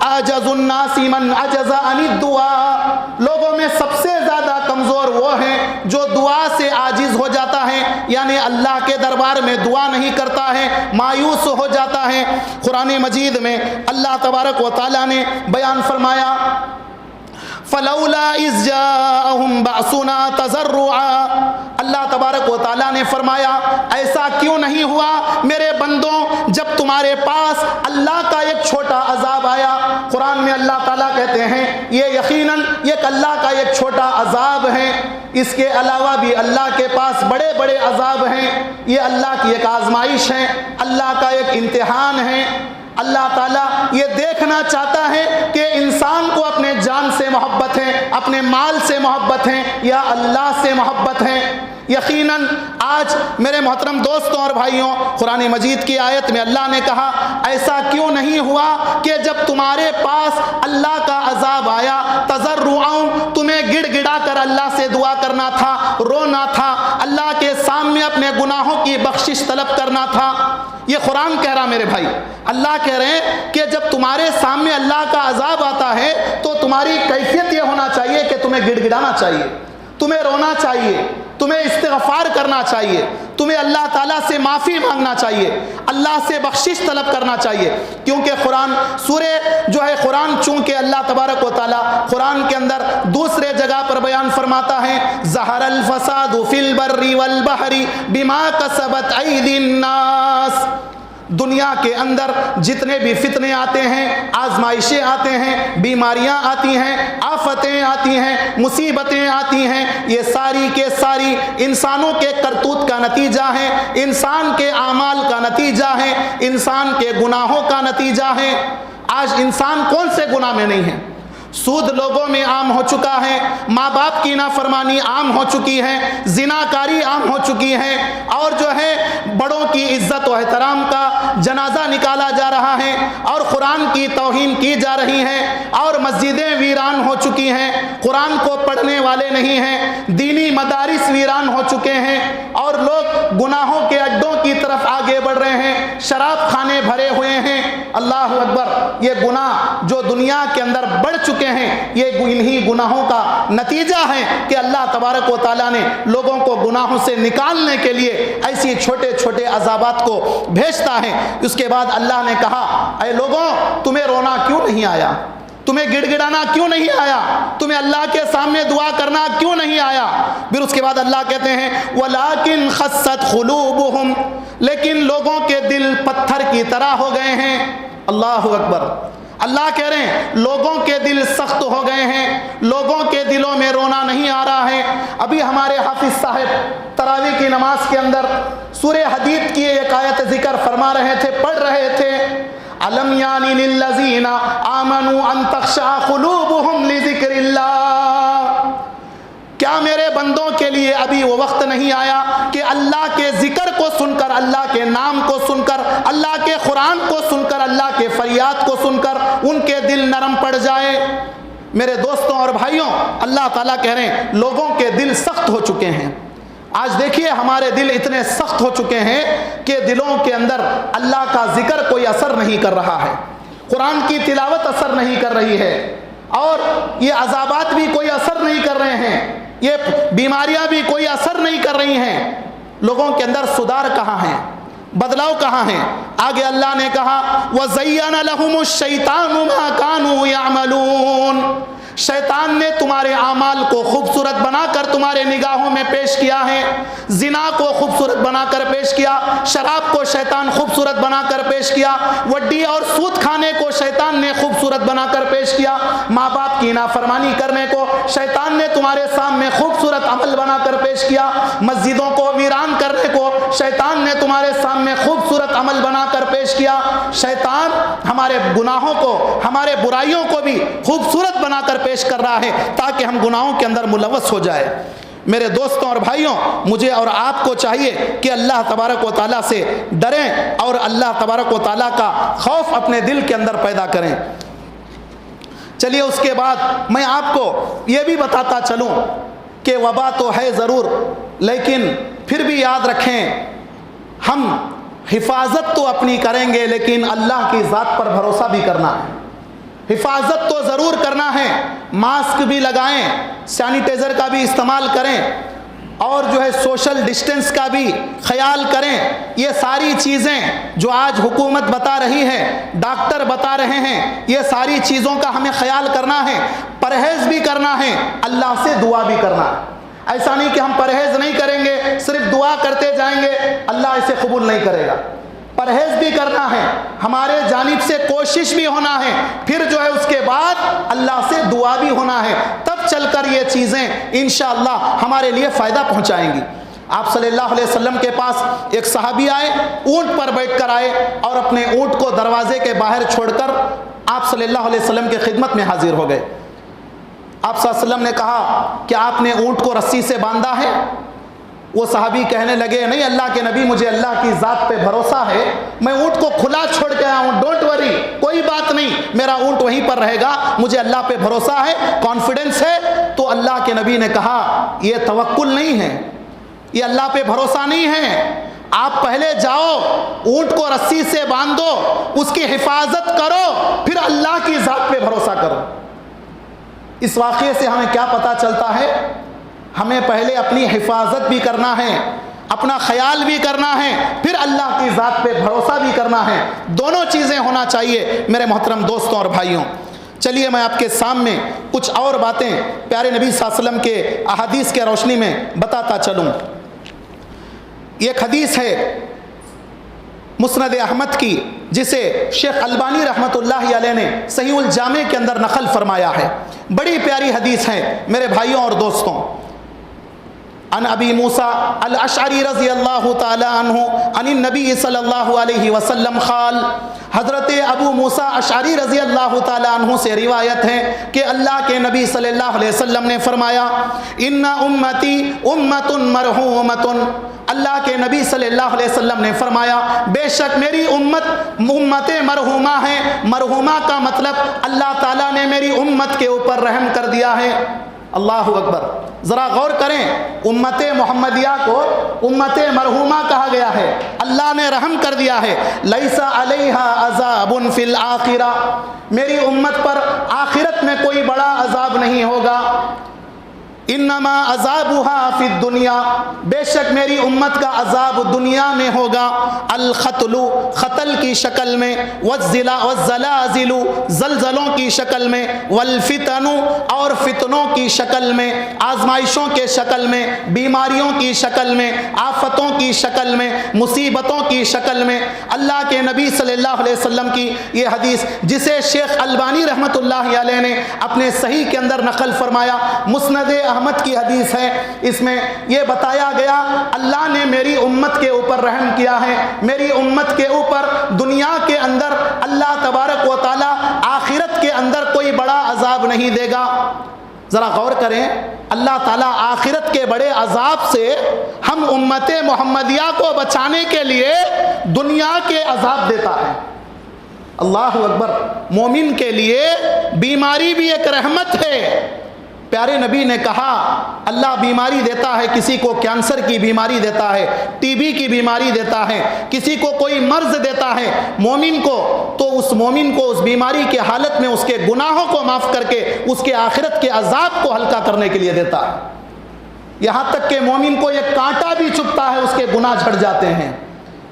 اعجز الناس من عجز عن الدعاء، لوگوں میں سب سے زیادہ کمزور وہ ہیں جو دعا سے عاجز ہو جاتا ہے، یعنی اللہ کے دربار میں دعا نہیں کرتا ہے، مایوس ہو جاتا ہے۔ قرآن مجید میں اللہ تبارک و تعالیٰ نے بیان فرمایا فَلَوْلَا إِذْ جَاءَهُمْ بَعْثُنَا تَضَرُّعًا، اللہ تبارک و تعالیٰ نے فرمایا ایسا کیوں نہیں ہوا میرے بندوں جب تمہارے پاس اللہ کا ایک چھوٹا عذاب آیا۔ قرآن میں اللہ تعالیٰ کہتے ہیں یہ یقیناً ایک اللہ کا ایک چھوٹا عذاب ہے، اس کے علاوہ بھی اللہ کے پاس بڑے بڑے عذاب ہیں، یہ اللہ کی ایک آزمائش ہے، اللہ کا ایک امتحان ہے۔ اللہ تعالیٰ یہ دیکھنا چاہتا ہے کہ انسان کو اپنے جان سے محبت ہے، اپنے مال سے محبت ہے، یا اللہ سے محبت ہے۔ یقیناً آج میرے محترم دوستوں اور بھائیوں، قرآن مجید کی آیت میں اللہ نے کہا ایسا کیوں نہیں ہوا کہ جب تمہارے پاس اللہ کا عذاب آیا تضرعاً، تمہیں گڑ گڑا کر اللہ سے دعا کرنا تھا، رونا تھا، اللہ کے سامنے اپنے گناہوں کی بخشش طلب کرنا تھا۔ یہ قرآن کہہ رہا میرے بھائی، اللہ کہہ رہے ہیں کہ جب تمہارے سامنے اللہ کا عذاب آتا ہے تو تمہاری کیفیت یہ ہونا چاہیے کہ تمہیں گڑ گڑانا چاہیے، تمہیں رونا چاہیے، تمہیں استغفار کرنا چاہیے، تمہیں اللہ تعالیٰ سے معافی مانگنا چاہیے، اللہ سے بخشش طلب کرنا چاہیے، کیونکہ قرآن سورہ جو ہے قرآن چونکہ اللہ تبارک و تعالیٰ قرآن کے اندر دوسرے جگہ پر بیان فرماتا ہے ظہر الفساد فی البر والبحر بما کسبت ایدی الناس، دنیا کے اندر جتنے بھی فتنے آتے ہیں، آزمائشیں آتے ہیں، بیماریاں آتی ہیں، آفتیں آتی ہیں، مصیبتیں آتی ہیں، یہ ساری کے ساری انسانوں کے کرتوت کا نتیجہ ہے، انسان کے اعمال کا نتیجہ ہے، انسان کے گناہوں کا نتیجہ ہے۔ آج انسان کون سے گناہ میں نہیں ہے؟ سود لوگوں میں عام ہو چکا ہے، ماں باپ کی نافرمانی عام ہو چکی ہے، زناکاری عام ہو چکی ہے، اور جو ہے بڑوں کی عزت و احترام کا جنازہ نکالا جا رہا ہے، اور قرآن کی توہین کی جا رہی ہے، اور مسجدیں ویران ہو چکی ہیں، قرآن کو پڑھنے والے نہیں ہیں، دینی مدارس ویران ہو چکے ہیں، اور لوگ گناہوں کے اڈوں کی طرف آگے بڑھ رہے ہیں، شراب خانے بھرے ہوئے ہیں۔ اللہ اکبر، یہ گناہ جو دنیا کے اندر بڑھ چکے ہیں، یہ انہی گناہوں کا نتیجہ ہے کہ اللہ تبارک و تعالیٰ نے لوگوں کو گناہوں سے نکالنے کے لیے ایسی چھوٹے چھوٹے عذابات کو بھیجتا ہے۔ اس کے بعد اللہ نے کہا اے لوگوں تمہیں رونا کیوں نہیں آیا، تمہیں گڑ گڑانا کیوں نہیں آیا، تمہیں اللہ کے سامنے دعا کرنا کیوں نہیں آیا؟ پھر اس کے بعد اللہ کہتے ہیں وَلَٰكِنْ خَسَّتْ قُلُوبُهُمْ، لیکن لوگوں کے دل پتھر کی طرح ہو گئے ہیں۔ اللہ اکبر، اللہ کہہ رہے ہیں لوگوں کے دل سخت ہو گئے ہیں، لوگوں کے دلوں میں رونا نہیں آ رہا ہے۔ ابھی ہمارے حافظ صاحب تراویح کی نماز کے اندر سورہ حدید کی ایک آیت ذکر فرما رہے تھے، پڑھ رہے تھے أَلَمْ يَعْنِ لِلَّذِينَ آمَنُوا أَن تَخْشَعَ قُلُوبُهُمْ لِذِكْرِ اللَّهِ، کیا میرے بندوں کے لیے اب ابھی وہ وقت نہیں آیا کہ اللہ کے ذکر کو سن کر، اللہ کے نام کو سن کر، اللہ کے قرآن کو سن کر، اللہ کے فریاد کو سن کر ان کے دل نرم پڑ جائے۔ میرے دوستوں اور بھائیوں، اللہ تعالیٰ کہہ رہے ہیں لوگوں کے دل سخت ہو چکے ہیں۔ آج دیکھیے ہمارے دل اتنے سخت ہو چکے ہیں کہ دلوں کے اندر اللہ کا ذکر کوئی اثر نہیں کر رہا ہے، قرآن کی تلاوت اثر نہیں کر رہی ہے، اور یہ عذابات بھی کوئی اثر نہیں کر رہے ہیں، یہ بیماریاں بھی کوئی اثر نہیں کر رہی ہیں۔ لوگوں کے اندر سدھار کہاں ہے، بدلاؤ کہاں ہے؟ آگے اللہ نے کہا وَزَيَّنَ لَهُمُ الشَّيْطَانُ مَا كَانُوا يَعْمَلُونَ، شیطان نے تمہارے اعمال کو خوبصورت بنا کر تمہارے نگاہوں میں پیش کیا ہے۔ زنا کو خوبصورت بنا کر پیش کیا، شراب کو شیطان خوبصورت بنا کر پیش کیا، وڈی اور سود کھانے کو شیطان نے خوبصورت بنا کر پیش کیا، ماں باپ کی نافرمانی کرنے کو شیطان نے تمہارے سامنے خوبصورت عمل بنا کر پیش کیا، مسجدوں کو ویران کرنے کو شیطان نے تمہارے سامنے خوبصورت عمل بنا کر پیش کیا۔ شیطان ہمارے گناہوں کو، ہمارے برائیوں کو بھی خوبصورت بنا کر پیش کر رہا ہے تاکہ ہم گناہوں کے اندر ملوث ہو جائے۔ میرے دوستوں اور بھائیوں، مجھے اور آپ کو چاہیے کہ اللہ تبارک و تعالیٰ سے ڈریں اور اللہ تبارک و تعالیٰ کا خوف اپنے دل کے اندر پیدا کریں۔ چلیے اس کے بعد میں آپ کو یہ بھی بتاتا چلوں کہ وبا تو ہے ضرور، لیکن پھر بھی یاد رکھیں ہم حفاظت تو اپنی کریں گے لیکن اللہ کی ذات پر بھروسہ بھی کرنا ہے۔ حفاظت تو ضرور کرنا ہے، ماسک بھی لگائیں، سینیٹائزر کا بھی استعمال کریں، اور جو ہے سوشل ڈسٹینس کا بھی خیال کریں۔ یہ ساری چیزیں جو آج حکومت بتا رہی ہے، ڈاکٹر بتا رہے ہیں، یہ ساری چیزوں کا ہمیں خیال کرنا ہے، پرہیز بھی کرنا ہے، اللہ سے دعا بھی کرنا ہے۔ ایسا نہیں کہ ہم پرہیز نہیں کریں گے، صرف دعا کرتے جائیں گے، اللہ اسے قبول نہیں کرے گا۔ پرہیز بھی کرنا ہے، ہمارے جانب سے کوشش بھی ہونا ہے، پھر جو ہے اس کے بعد اللہ سے دعا بھی ہونا ہے، تب چل کر یہ چیزیں انشاءاللہ ہمارے لیے فائدہ پہنچائیں گی۔ آپ صلی اللہ علیہ وسلم کے پاس ایک صحابی آئے، اونٹ پر بیٹھ کر آئے اور اپنے اونٹ کو دروازے کے باہر چھوڑ کر آپ صلی اللہ علیہ وسلم کی خدمت میں حاضر ہو گئے۔ آپ صلی اللہ علیہ وسلم نے کہا کہ آپ نے اونٹ کو رسی سے باندھا ہے؟ وہ صحابی کہنے لگے نہیں اللہ کے نبی، مجھے اللہ کی ذات پہ بھروسہ ہے، میں اونٹ کو کھلا چھوڑ کے آیا ہوں، ڈونٹ وری، کوئی بات نہیں، میرا اونٹ وہیں پر رہے گا، مجھے اللہ پہ بھروسہ ہے، کانفیڈنس ہے۔ تو اللہ کے نبی نے کہا یہ توکل نہیں ہے، یہ اللہ پہ بھروسہ نہیں ہے، آپ پہلے جاؤ اونٹ کو رسی سے باندھو، اس کی حفاظت کرو، پھر اللہ کی ذات پہ بھروسہ کرو۔ اس واقعے سے ہمیں کیا پتہ چلتا ہے؟ ہمیں پہلے اپنی حفاظت بھی کرنا ہے، اپنا خیال بھی کرنا ہے، پھر اللہ کی ذات پہ بھروسہ بھی کرنا ہے، دونوں چیزیں ہونا چاہیے میرے محترم دوستوں اور بھائیوں۔ چلیے میں آپ کے سامنے کچھ اور باتیں پیارے نبی صلی اللہ علیہ وسلم کے احادیث کے روشنی میں بتاتا چلوں۔ ایک حدیث ہے مسند احمد کی، جسے شیخ البانی رحمۃ اللہ علیہ نے صحیح الجامع کے اندر نقل فرمایا ہے، بڑی پیاری حدیث ہے میرے بھائیوں اور دوستوں۔ عن ابی موسیٰ الاشعری رضی اللہ تعالی عنہ عن النبی صلی اللہ علیہ وسلم قال، حضرت ابو موسیٰ اشعری رضی اللہ تعالی عنہ سے روایت ہے کہ اللہ کے نبی صلی اللہ علیہ وسلم نے فرمایا ان امتی امت مرحومت، اللہ کے نبی صلی اللہ علیہ وسلم نے فرمایا بے شک میری امت مرحومہ ہے۔ مرحومہ کا مطلب اللہ تعالیٰ نے میری امت کے اوپر رحم کر دیا ہے۔ اللہ اکبر، ذرا غور کریں، امت محمدیہ کو امت مرحومہ کہا گیا ہے، اللہ نے رحم کر دیا ہے۔ لیس علیہا عذاب فی الآخرہ، میری امت پر آخرت میں کوئی بڑا عذاب نہیں ہوگا۔ انما عذابها فی الدنیا، بے شک میری امت کا عذاب دنیا میں ہوگا۔ القتل، قتل کی شکل میں، والزلازل، زلزلوں کی شکل میں، والفتن، اور فتنوں کی شکل میں، آزمائشوں کے شکل میں، بیماریوں کی شکل میں، آفتوں کی شکل میں، مصیبتوں کی شکل میں۔ اللہ کے نبی صلی اللہ علیہ وسلم کی یہ حدیث جسے شیخ البانی رحمۃ اللہ علیہ نے اپنے صحیح کے اندر نقل فرمایا، مسند احمد کی حدیث ہے، اس میں یہ بتایا گیا اللہ نے میری امت کے اوپر رحم کیا ہے، میری امت کے اوپر دنیا کے اندر اللہ تبارک و تعالی آخرت کے اندر کوئی بڑا عذاب نہیں دے گا۔ ذرا غور کریں، اللہ تعالیٰ آخرت کے بڑے عذاب سے ہم امت محمدیہ کو بچانے کے لیے دنیا کے عذاب دیتا ہے۔ اللہ اکبر۔ مومن کے لیے بیماری بھی ایک رحمت ہے۔ پیارے نبی نے کہا اللہ بیماری دیتا ہے، کسی کو کینسر کی بیماری دیتا ہے، ٹی بی کی بیماری دیتا ہے، کسی کو کوئی مرض دیتا ہے مومن کو، تو اس مومن کو اس بیماری کے حالت میں اس کے گناہوں کو معاف کر کے اس کے آخرت کے عذاب کو ہلکا کرنے کے لیے دیتا ہے۔ یہاں تک کہ مومن کو ایک کانٹا بھی چبھتا ہے اس کے گناہ جھڑ جاتے ہیں۔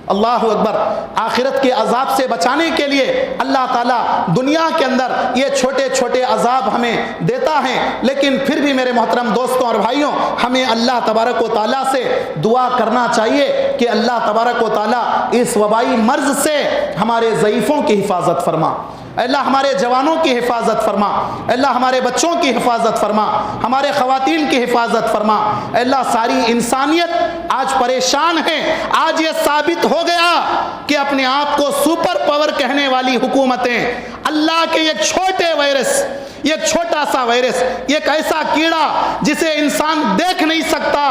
اللہ اکبر۔ آخرت کے عذاب سے بچانے کے لیے اللہ تعالیٰ دنیا کے اندر یہ چھوٹے چھوٹے عذاب ہمیں دیتا ہے، لیکن پھر بھی میرے محترم دوستوں اور بھائیوں، ہمیں اللہ تبارک و تعالیٰ سے دعا کرنا چاہیے کہ اللہ تبارک و تعالیٰ اس وبائی مرض سے ہمارے ضعیفوں کی حفاظت فرما، اللہ ہمارے جوانوں کی حفاظت فرما، اللہ ہمارے بچوں کی حفاظت فرما، ہمارے خواتین کی حفاظت فرما۔ اللہ ساری انسانیت آج پریشان ہے۔ آج یہ ثابت ہو گیا کہ اپنے آپ کو سپر پاور کہنے والی حکومتیں اللہ کے ایک چھوٹے وائرس، ایک چھوٹا سا وائرس، ایک ایسا کیڑا جسے انسان دیکھ نہیں سکتا،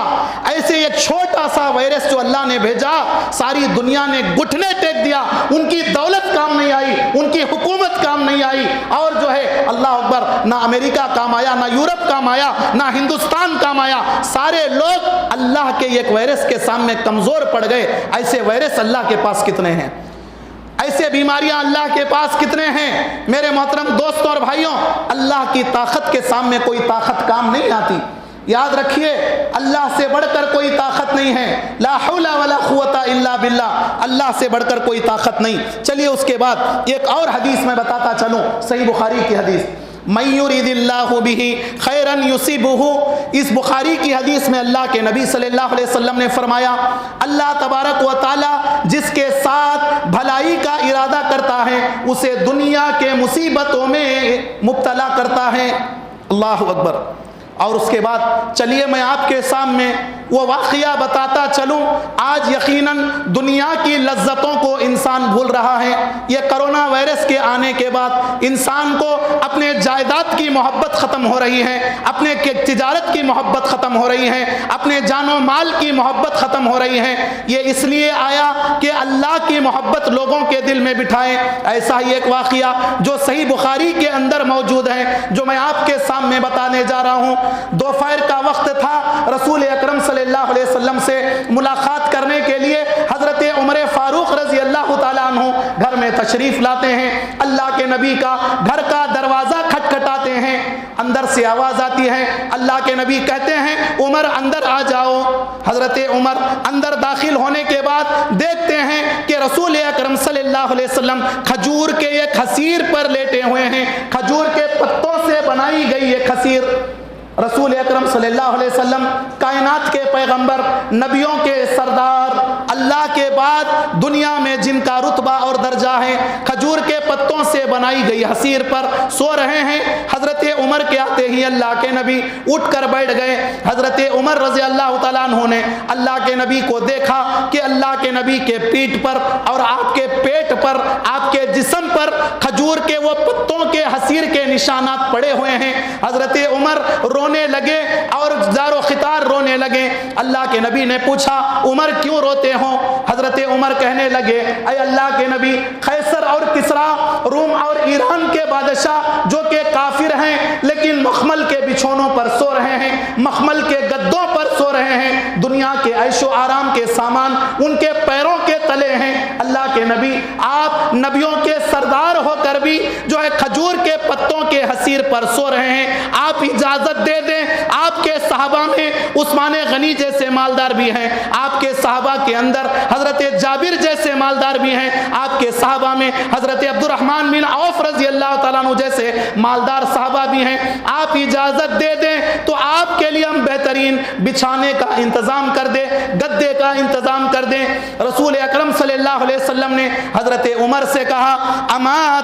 ایسے ایک چھوٹا سا وائرس جو اللہ نے بھیجا، ساری دنیا نے گھٹنے ٹیک دیا، ان کی دولت کام نہیں آئی، ان کی حکومت کام نہیں آئی، اور جو ہے اللہ اکبر، نہ امریکہ کام آیا، نہ یورپ کام آیا، نہ ہندوستان کام آیا، سارے لوگ اللہ کے ایک وائرس کے سامنے کمزور پڑ گئے۔ ایسے وائرس اللہ کے پاس کتنے ہیں؟ ایسے بیماریاں اللہ کے پاس کتنے ہیں؟ میرے محترم دوستوں اور بھائیوں، اللہ کی طاقت کے سامنے کوئی طاقت کام نہیں آتی۔ یاد رکھیے اللہ سے بڑھ کر کوئی طاقت نہیں ہے، لا حول ولا قوت الا باللہ، اللہ سے بڑھ کر کوئی طاقت نہیں۔ چلیے اس کے بعد ایک اور حدیث میں بتاتا چلوں، صحیح بخاری کی حدیث، من یرید اللہ بہ خیرا یصبہ۔ اس بخاری کی حدیث میں اللہ کے نبی صلی اللہ علیہ وسلم نے فرمایا اللہ تبارک و تعالی جس کے ساتھ بھلائی کا ارادہ کرتا ہے اسے دنیا کے مصیبتوں میں مبتلا کرتا ہے۔ اللہ اکبر۔ اور اس کے بعد چلیے میں آپ کے سامنے وہ واقعہ بتاتا چلوں۔ آج یقیناً دنیا کی لذتوں کو انسان بھول رہا ہے۔ یہ کرونا وائرس کے آنے کے بعد انسان کو اپنے جائیداد کی محبت ختم ہو رہی ہے، اپنے تجارت کی محبت ختم ہو رہی ہے، اپنے جان و مال کی محبت ختم ہو رہی ہے۔ یہ اس لیے آیا کہ اللہ کی محبت لوگوں کے دل میں بٹھائے۔ ایسا ہی ایک واقعہ جو صحیح بخاری کے اندر موجود ہے، جو میں آپ کے سامنے بتانے جا رہا ہوں۔ دوپہر کا وقت تھا، رسول اکرم صلی اللہ علیہ وسلم سے ملاقات کرنے کے لیے حضرت عمر فاروق رضی اللہ تعالیٰ عنہ گھر میں تشریف لاتے ہیں۔ اللہ کے نبی کا گھر کا دروازہ کھٹکھٹاتے ہیں، اندر سے آواز آتی ہے، اللہ کے نبی کہتے ہیں عمر اندر آ جاؤ۔ حضرت عمر اندر داخل ہونے کے بعد دیکھتے ہیں کہ رسول اکرم صلی اللہ علیہ وسلم کھجور کے ایک حصیر پر لیٹے ہوئے ہیں، کھجور کے پتوں سے بنائی گئی ایک حصیر۔ رسول اکرم صلی اللہ علیہ وسلم کائنات کے پیغمبر، نبیوں کے سردار، اللہ کے بعد دنیا میں جن کا رتبہ اور درجہ ہے، کھجور کے پتوں سے بنائی گئی حصیر پر سو رہے ہیں۔ حضرت عمر کے آتے ہی اللہ کے نبی اٹھ کر بیٹھ گئے۔ حضرت عمر رضی اللہ تعالیٰ عنہ نے اللہ کے نبی کو دیکھا کہ اللہ کے نبی کے پیٹھ پر اور آپ کے پیٹ پر، آپ کے جسم پر کھجور کے وہ پتوں کے حصیر کے نشانات پڑے ہوئے ہیں۔ حضرت عمر رونے لگے اور زار و خطار رونے لگے۔ اللہ کے نبی نے پوچھا عمر کیوں روتے ہو؟ حضرت عمر کہنے لگے اے اللہ کے نبی، قیصر اور کسرا، روم اور ایران کے بادشاہ جو کہ کافر ہیں لیکن مخمل کے بچھونوں پر سو رہے ہیں، مخمل کے گدوں پر سو رہے ہیں، دنیا کے عیش و آرام کے سامان ان کے پیروں کے تلے ہیں۔ اللہ کے نبی، آپ نبیوں کے سردار ہو کر بھی جو ہے کھجور کے پتوں کے حصیر پر سو رہے ہیں، آپ اجازت دے دیں۔ آپ کے صحابہ میں عثمان غنی جیسے مالدار بھی ہیں، آپ کے صحابہ کے اندر حضرت جابر جیسے مالدار بھی ہیں، آپ کے صحابہ میں حضرت عبد الرحمن بن عوف رضی اللہ تعالیٰ عنہ جیسے مالدار صحابہ بھی ہیں۔ آپ اجازت دے دیں تو آپ کے لیے ہم بہترین بچھانے کا انتظام کر دیں، گدے کا انتظام کر دیں۔ رسول اکرم صلی اللہ علیہ وسلم نے حضرت عمر سے کہا اما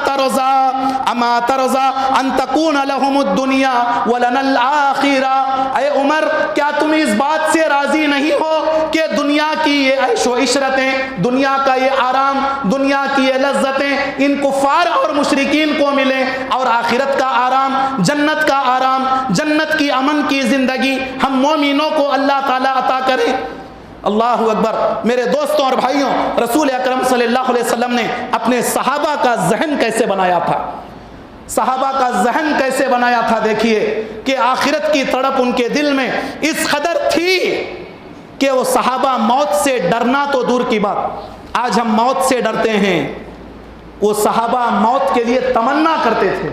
ترضى ان تكون لهم الدنيا ولنا الاخرہ۔ اے عمر، کیا تم اس بات سے راضی نہیں ہو کہ دنیا کی یہ عیش عیش و عشرتیں، دنیا کا یہ آرام، دنیا کی یہ لذتیں ان کفار اور مشرکین کو ملیں، اور آخرت کا آرام، جنت کا آرام، جنت کی امن کی زندگی ہم مومنوں کو اللہ تعالیٰ عطا کرے۔ اللہ اکبر۔ میرے دوستوں اور بھائیوں، رسول اکرم صلی اللہ علیہ وسلم نے اپنے صحابہ کا ذہن کیسے بنایا تھا؟ صحابہ کا ذہن کیسے بنایا تھا؟ دیکھیے کہ آخرت کی تڑپ ان کے دل میں اس قدر تھی کہ وہ صحابہ موت سے ڈرنا تو دور کی بات، آج ہم موت سے ڈرتے ہیں، وہ صحابہ موت کے لیے تمنا کرتے تھے۔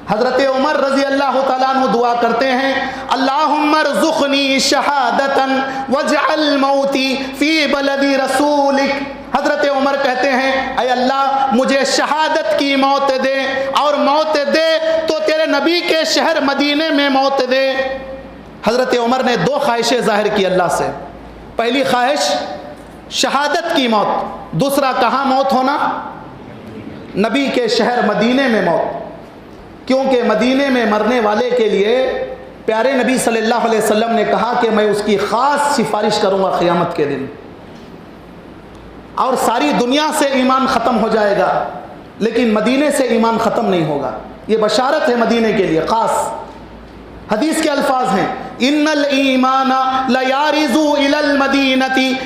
حضرت عمر رضی اللہ تعالیٰ عنہ دعا کرتے ہیں، اللہم ارزقنی شہادتا واجعل موتی فی بلد رسولک۔ حضرت عمر کہتے ہیں، اے اللہ مجھے شہادت کی موت دے، اور موت دے تو تیرے نبی کے شہر مدینے میں موت دے۔ حضرت عمر نے دو خواہشیں ظاہر کی اللہ سے، پہلی خواہش شہادت کی موت، دوسرا کہاں موت ہونا؟ نبی کے شہر مدینے میں موت، کیونکہ مدینے میں مرنے والے کے لیے پیارے نبی صلی اللہ علیہ وسلم نے کہا کہ میں اس کی خاص سفارش کروں گا قیامت کے دن، اور ساری دنیا سے ایمان ختم ہو جائے گا لیکن مدینے سے ایمان ختم نہیں ہوگا۔ یہ بشارت ہے مدینے کے لیے خاص۔ حدیث کے الفاظ ہیں، ان الایمان لیارز الی المدینہ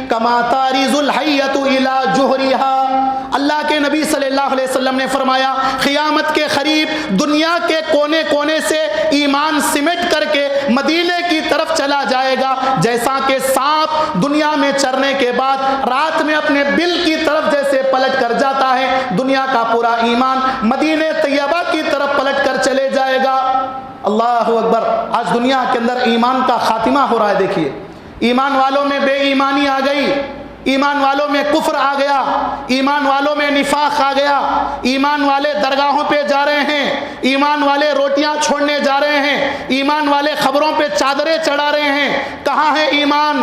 کما تارز الحیۃ الی جوہرها۔ اللہ کے نبی صلی اللہ علیہ وسلم نے فرمایا، قیامت کے قریب دنیا کے کونے کونے سے ایمان سمٹ کر کے مدینے کی طرف چلا جائے گا، جیسا کہ سانپ دنیا میں چرنے کے بعد رات میں اپنے بل کی طرف جیسے پلٹ کر جاتا ہے، دنیا کا پورا ایمان مدینہ طیبہ کی طرف پلٹ کر چلے جائے گا۔ اللہ اکبر۔ آج دنیا کے اندر ایمان کا خاتمہ ہو رہا ہے۔ دیکھیے ایمان والوں میں بے ایمانی آ گئی، ایمان والوں میں کفر آ گیا، ایمان والوں میں نفاق آ گیا، ایمان والے درگاہوں پہ جا رہے ہیں، ایمان والے روٹیاں چھوڑنے جا رہے ہیں، ایمان والے خبروں پہ چادریں چڑھا رہے ہیں۔ کہاں ہے ایمان؟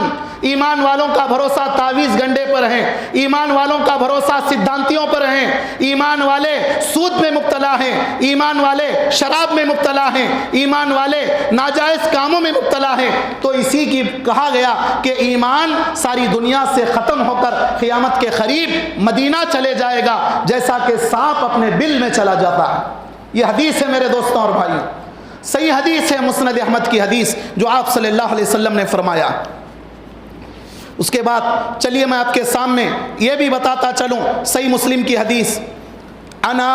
ایمان والوں کا بھروسہ تعویذ گنڈے پر ہے، ایمان والوں کا بھروسہ سدھانتیوں پر ہے، ایمان والے سود میں مبتلا ہیں، ایمان والے شراب میں مبتلا ہیں، ایمان والے ناجائز کاموں میں مبتلا ہیں۔ تو اسی کی کہا گیا کہ ایمان ساری دنیا سے ختم ہو کر قیامت کے قریب مدینہ چلے جائے گا، جیسا کہ سانپ اپنے بل میں چلا جاتا ہے۔ یہ حدیث ہے میرے دوستوں اور بھائیوں، صحیح حدیث ہے، مسند احمد کی حدیث جو آپ صلی اللہ علیہ وسلم نے فرمایا۔ اس کے بعد چلیے میں آپ کے سامنے یہ بھی بتاتا چلوں، صحیح مسلم کی حدیث، انا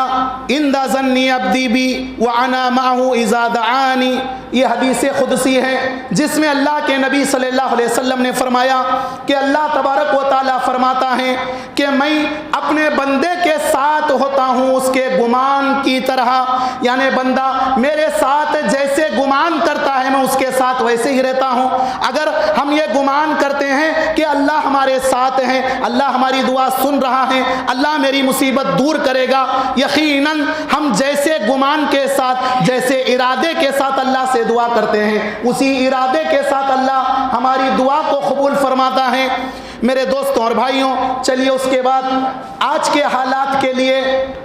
عند ظنی عبدی بی وانا معه اذا دعانی، یہ حدیث قدسی ہے جس میں اللہ کے نبی صلی اللہ علیہ وسلم نے فرمایا کہ اللہ تبارک و تعالیٰ فرماتا ہے کہ میں اپنے بندے کے ساتھ ہوتا ہوں اس کے گمان کی طرح، یعنی بندہ میرے ساتھ جیسے گمان کرتا ہے میں اس کے ساتھ ویسے ہی رہتا ہوں۔ اگر ہم یہ گمان کرتے ہیں کہ اللہ ہمارے ساتھ ہیں، اللہ ہماری دعا سن رہا ہے، اللہ میری مصیبت دور کرے گا، یقیناً ہم جیسے گمان کے ساتھ، جیسے ارادے کے ساتھ اللہ سے دعا کرتے ہیں، اسی ارادے کے ساتھ اللہ ہماری دعا کو قبول فرماتا ہے۔ میرے دوستوں اور بھائیوں، چلیے اس کے بعد آج کے حالات کے لیے،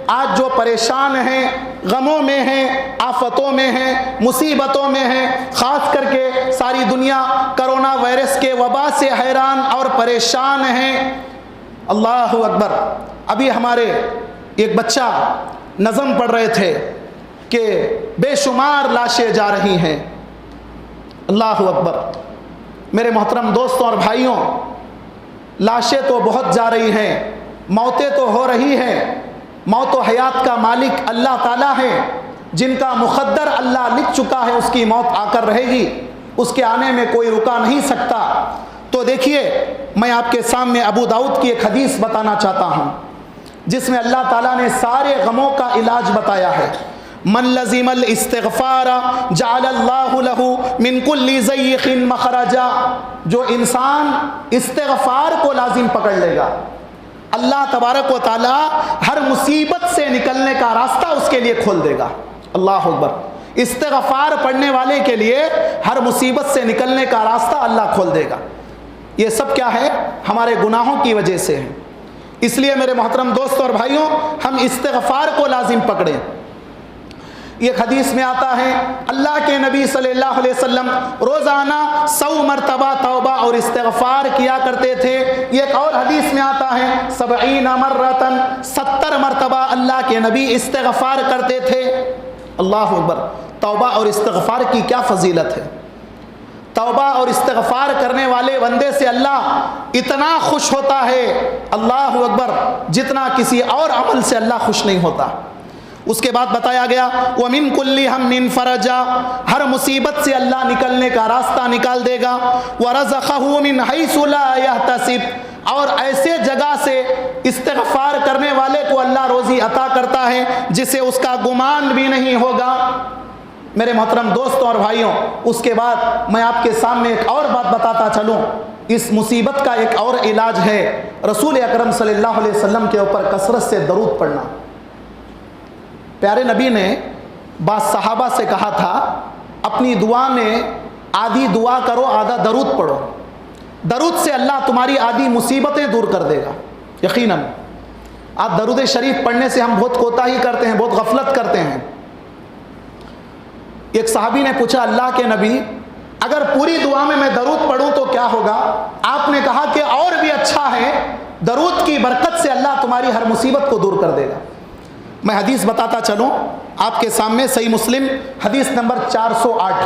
آج جو پریشان ہیں، غموں میں ہیں، آفتوں میں ہیں، مصیبتوں میں ہیں، خاص کر کے ساری دنیا کرونا وائرس کے وبا سے حیران اور پریشان ہیں۔ اللہ اکبر۔ ابھی ہمارے ایک بچہ نظم پڑھ رہے تھے کہ بے شمار لاشیں جا رہی ہیں۔ اللہ اکبر۔ میرے محترم دوستوں اور بھائیوں، لاشیں تو بہت جا رہی ہیں، موتیں تو ہو رہی ہیں۔ موت و حیات کا مالک اللہ تعالیٰ ہے، جن کا مقدر اللہ لکھ چکا ہے اس کی موت آ کر رہے گی، اس کے آنے میں کوئی رکا نہیں سکتا۔ تو دیکھیے میں آپ کے سامنے ابو داؤد کی ایک حدیث بتانا چاہتا ہوں جس میں اللہ تعالیٰ نے سارے غموں کا علاج بتایا ہے۔ من لزم الاستغفار جعل اللہ لہ من کل ضیق مخرجا، جو انسان استغفار کو لازم پکڑ لے گا، اللہ تبارک و تعالیٰ ہر مصیبت سے نکلنے کا راستہ اس کے لیے کھول دے گا۔ اللہ اکبر۔ استغفار پڑھنے والے کے لیے ہر مصیبت سے نکلنے کا راستہ اللہ کھول دے گا۔ یہ سب کیا ہے؟ ہمارے گناہوں کی وجہ سے ہے۔ اس لیے میرے محترم دوستوں اور بھائیوں، ہم استغفار کو لازم پکڑیں۔ ایک حدیث میں آتا ہے اللہ کے نبی صلی اللہ علیہ وسلم روزانہ 100 مرتبہ توبہ اور استغفار کیا کرتے تھے. ایک اور حدیث میں آتا ہے 70 مرتن 70 مرتبہ اللہ کے نبی استغفار کرتے تھے. اللہ اکبر. توبہ اور استغفار کی کیا فضیلت ہے. توبہ اور استغفار کرنے والے بندے سے اللہ اتنا خوش ہوتا ہے, اللہ اکبر, جتنا کسی اور عمل سے اللہ خوش نہیں ہوتا. اس کے بعد بتایا گیا وَمِن كُلِّ هَمٍّ فَرَجًا, ہر مصیبت سے اللہ نکلنے کا راستہ نکال دے گا. وَرَزَقَهُ مِنْ حَيْثُ لَا يَحْتَسِبُ, اور ایسے جگہ سے استغفار کرنے والے کو اللہ روزی عطا کرتا ہے جسے اس کا گمان بھی نہیں ہوگا. میرے محترم دوستوں اور بھائیوں, اس کے بعد میں آپ کے سامنے ایک اور بات بتاتا چلوں. اس مصیبت کا ایک اور علاج ہے رسول اکرم صلی اللہ علیہ وسلم کے اوپر کثرت سے درود پڑھنا. پیارے نبی نے بعض صحابہ سے کہا تھا اپنی دعا میں آدھی دعا کرو, آدھا درود پڑھو. درود سے اللہ تمہاری آدھی مصیبتیں دور کر دے گا. یقیناً آپ درود شریف پڑھنے سے ہم بہت کوتاہی کرتے ہیں, بہت غفلت کرتے ہیں. ایک صحابی نے پوچھا اللہ کے نبی اگر پوری دعا میں درود پڑھوں تو کیا ہوگا؟ آپ نے کہا کہ اور بھی اچھا ہے, درود کی برکت سے اللہ تمہاری ہر مصیبت کو دور کر دے گا. میں حدیث بتاتا چلوں آپ کے سامنے, صحیح مسلم حدیث نمبر 408.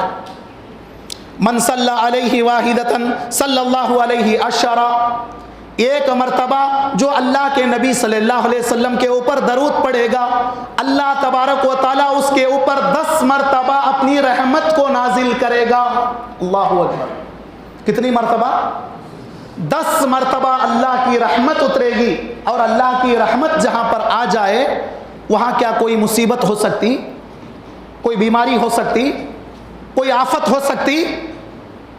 من صلی علیہ واحدۃ صلی اللہ علیہ عشرہ, ایک مرتبہ جو اللہ کے نبی صلی اللہ علیہ وسلم کے اوپر درود پڑھے گا اللہ تبارک و تعالیٰ اس کے اوپر 10 مرتبہ اپنی رحمت کو نازل کرے گا. اللہ اکبر. کتنی مرتبہ؟ 10 مرتبہ اللہ کی رحمت اترے گی. اور اللہ کی رحمت جہاں پر آ جائے وہاں کیا کوئی مصیبت ہو سکتی, کوئی بیماری ہو سکتی, کوئی آفت ہو سکتی؟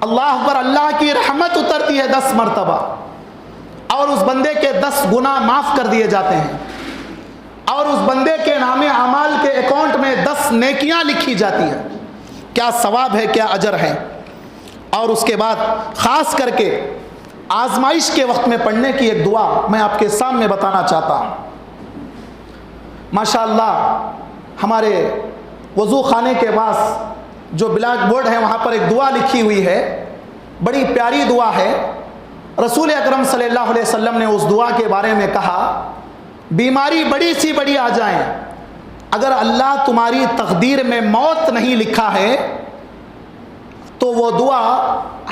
اللہ اکبر. اللہ کی رحمت اترتی ہے 10 مرتبہ اور اس بندے کے 10 گناہ معاف کر دیے جاتے ہیں اور اس بندے کے نام اعمال کے اکاؤنٹ میں 10 نیکیاں لکھی جاتی ہیں. کیا ثواب ہے, کیا اجر ہے. اور اس کے بعد خاص کر کے آزمائش کے وقت میں پڑھنے کی ایک دعا میں آپ کے سامنے بتانا چاہتا ہوں. ماشاءاللہ ہمارے وضو خانے کے پاس جو بلیک بورڈ ہے وہاں پر ایک دعا لکھی ہوئی ہے, بڑی پیاری دعا ہے. رسول اکرم صلی اللہ علیہ وسلم نے اس دعا کے بارے میں کہا بیماری بڑی سی بڑی آ جائیں, اگر اللہ تمہاری تقدیر میں موت نہیں لکھا ہے تو وہ دعا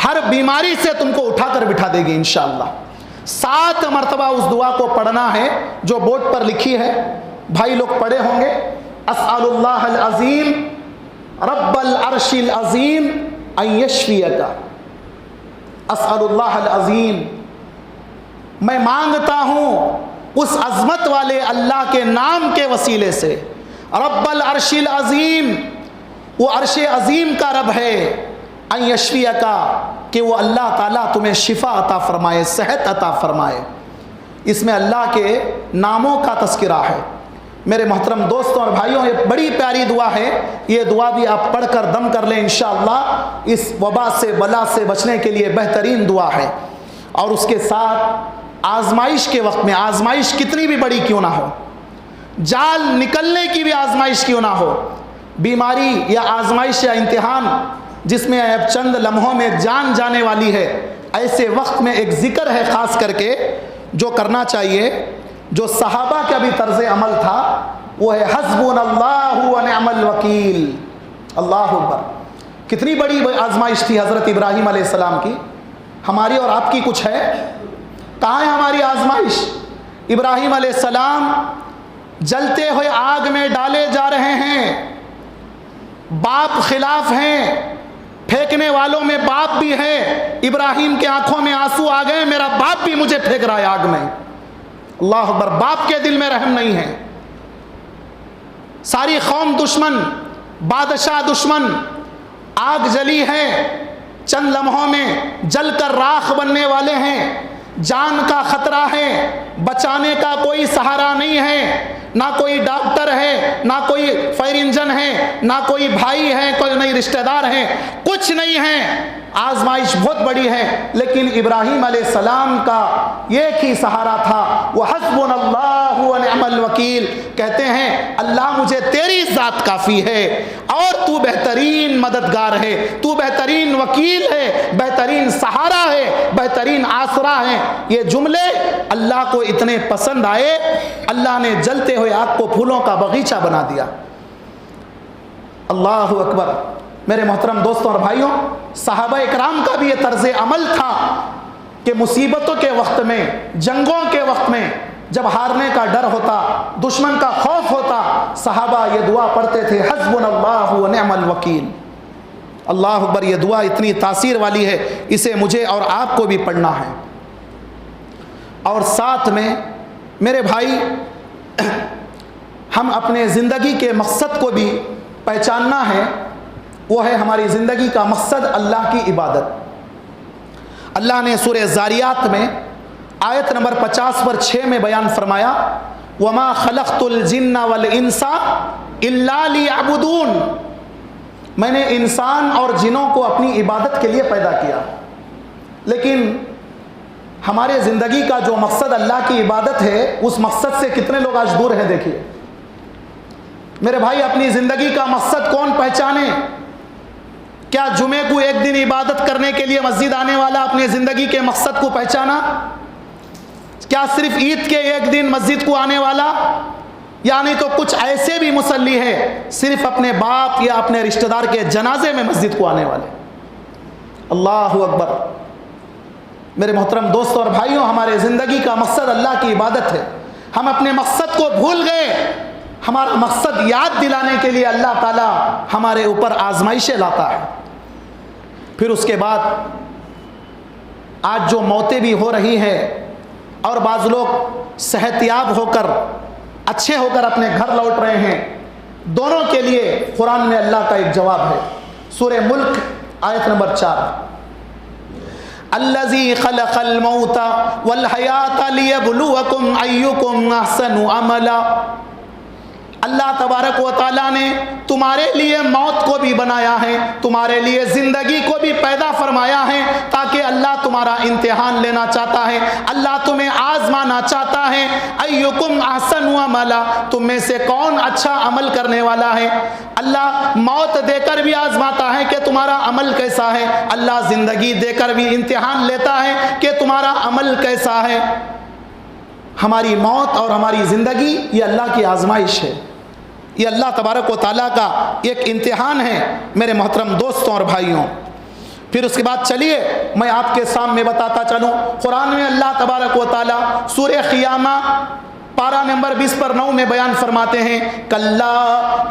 ہر بیماری سے تم کو اٹھا کر بٹھا دے گی انشاءاللہ. 7 مرتبہ اس دعا کو پڑھنا ہے جو بورڈ پر لکھی ہے, بھائی لوگ پڑھے ہوں گے. اسأل اللہ العظیم رب العرش العظیم ان یشفیک. اسأل اللہ العظیم, میں مانگتا ہوں اس عظمت والے اللہ کے نام کے وسیلے سے, رب العرش العظیم, وہ عرش عظیم کا رب ہے, ان یشفیک, کہ وہ اللہ تعالیٰ تمہیں شفا عطا فرمائے, صحت عطا فرمائے. اس میں اللہ کے ناموں کا تذکرہ ہے. میرے محترم دوستوں اور بھائیوں, یہ بڑی پیاری دعا ہے. یہ دعا بھی آپ پڑھ کر دم کر لیں انشاءاللہ. اس وبا سے بلا سے بچنے کے لیے بہترین دعا ہے. اور اس کے ساتھ آزمائش کے وقت میں, آزمائش کتنی بھی بڑی کیوں نہ ہو, جال نکلنے کی بھی آزمائش کیوں نہ ہو, بیماری یا آزمائش یا امتحان جس میں اب چند لمحوں میں جان جانے والی ہے, ایسے وقت میں ایک ذکر ہے خاص کر کے جو کرنا چاہیے, جو صحابہ کا بھی طرز عمل تھا, وہ ہے حسبنا اللہ و نعم الوکیل. اللہ اکبر. کتنی بڑی آزمائش تھی حضرت ابراہیم علیہ السلام کی. ہماری اور آپ کی کچھ ہے؟ کہاں ہے ہماری آزمائش؟ ابراہیم علیہ السلام جلتے ہوئے آگ میں ڈالے جا رہے ہیں, باپ خلاف ہیں, پھینکنے والوں میں باپ بھی ہے. ابراہیم کے آنکھوں میں آنسو آ گئے, میرا باپ بھی مجھے پھینک رہا ہے آگ میں. اللہ اکبر. باپ کے دل میں رحم نہیں ہے. ساری قوم دشمن, بادشاہ دشمن, آگ جلی ہے, چند لمحوں میں جل کر راکھ بننے والے ہیں, جان کا خطرہ ہے, بچانے کا کوئی سہارا نہیں ہے, نہ کوئی ڈاکٹر ہے, نہ کوئی فائر انجن ہے, نہ کوئی بھائی ہے, کوئی نہیں رشتہ دار ہے, کچھ نہیں ہے. آزمائش بہت بڑی ہے، لیکن ابراہیم علیہ السلام کا ایک ہی سہارا تھا، وَحَسْبُنَا اللَّهُ وَنِعْمَ الْوَكِيلُ، کہتے ہیں اللہ مجھے تیری ذات کافی ہے اور تو بہترین مددگار ہے، تو بہترین وکیل ہے، بہترین سہارا ہے، بہترین آسرا ہے۔ یہ جملے اللہ کو اتنے پسند آئے، اللہ نے جلتے ہوئے آگ کو پھولوں کا باغیچہ بنا دیا۔ اللہ اکبر۔ میرے محترم دوستوں اور بھائیوں، صحابہ اکرام کا بھی یہ طرز عمل تھا کہ مصیبتوں کے وقت میں، جنگوں کے وقت میں، جب ہارنے کا ڈر ہوتا، دشمن کا خوف ہوتا، صحابہ یہ دعا پڑھتے تھے، حسبنا اللہ ونعم الوکیل۔ اللہ اکبر۔ یہ دعا اتنی تاثیر والی ہے، اسے مجھے اور آپ کو بھی پڑھنا ہے۔ اور ساتھ میں میرے بھائی، ہم اپنے زندگی کے مقصد کو بھی پہچاننا ہے، وہ ہے ہماری زندگی کا مقصد اللہ کی عبادت۔ اللہ نے سورہ زاریات میں آیت نمبر 50 پر 6 میں بیان فرمایا، وَمَا خَلَقْتُ الْجِنَّ وَالْإِنسَ إِلَّا لِيَعْبُدُونَ، میں نے انسان اور جنوں کو اپنی عبادت کے لیے پیدا کیا۔ لیکن ہمارے زندگی کا جو مقصد اللہ کی عبادت ہے، اس مقصد سے کتنے لوگ آج دور ہیں؟ دیکھیے میرے بھائی، اپنی زندگی کا مقصد کون پہچانے؟ کیا جمعے کو ایک دن عبادت کرنے کے لیے مسجد آنے والا اپنے زندگی کے مقصد کو پہچانا؟ کیا صرف عید کے ایک دن مسجد کو آنے والا؟ یعنی تو کچھ ایسے بھی مصلی ہے صرف اپنے باپ یا اپنے رشتہ دار کے جنازے میں مسجد کو آنے والے۔ اللہ اکبر۔ میرے محترم دوستوں اور بھائیوں، ہمارے زندگی کا مقصد اللہ کی عبادت ہے۔ ہم اپنے مقصد کو بھول گئے۔ ہمارا مقصد یاد دلانے کے لیے اللہ تعالیٰ ہمارے اوپر آزمائشیں لاتا ہے۔ پھر اس کے بعد آج جو موتیں بھی ہو رہی ہیں اور بعض لوگ صحت یاب ہو کر، اچھے ہو کر اپنے گھر لوٹ رہے ہیں، دونوں کے لیے قرآن میں اللہ کا ایک جواب ہے۔ سورہ ملک آیت نمبر 4، الذی خلق الموت والحیات لیبلوکم ایکم احسن عملا، اللہ تبارک و تعالیٰ نے تمہارے لیے موت کو بھی بنایا ہے، تمہارے لیے زندگی کو بھی پیدا فرمایا ہے، تاکہ اللہ تمہارا امتحان لینا چاہتا ہے، اللہ تمہیں آزمانا چاہتا ہے۔ ایکم احسن عملا، تم میں سے کون اچھا عمل کرنے والا ہے۔ اللہ موت دے کر بھی آزماتا ہے کہ تمہارا عمل کیسا ہے، اللہ زندگی دے کر بھی امتحان لیتا ہے کہ تمہارا عمل کیسا ہے۔ ہماری موت اور ہماری زندگی یہ اللہ کی آزمائش ہے، یہ اللہ تبارک و تعالیٰ کا ایک امتحان ہے میرے محترم دوستوں اور بھائیوں۔ پھر اس کے بعد چلیے میں آپ کے سامنے بتاتا چلوں، قرآن میں اللہ تبارک و تعالیٰ سورہ قیامہ پارہ نمبر 20 پر 9 میں بیان فرماتے ہیں، کلا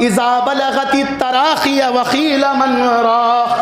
اذا بلغت التراقی وقیل من راق،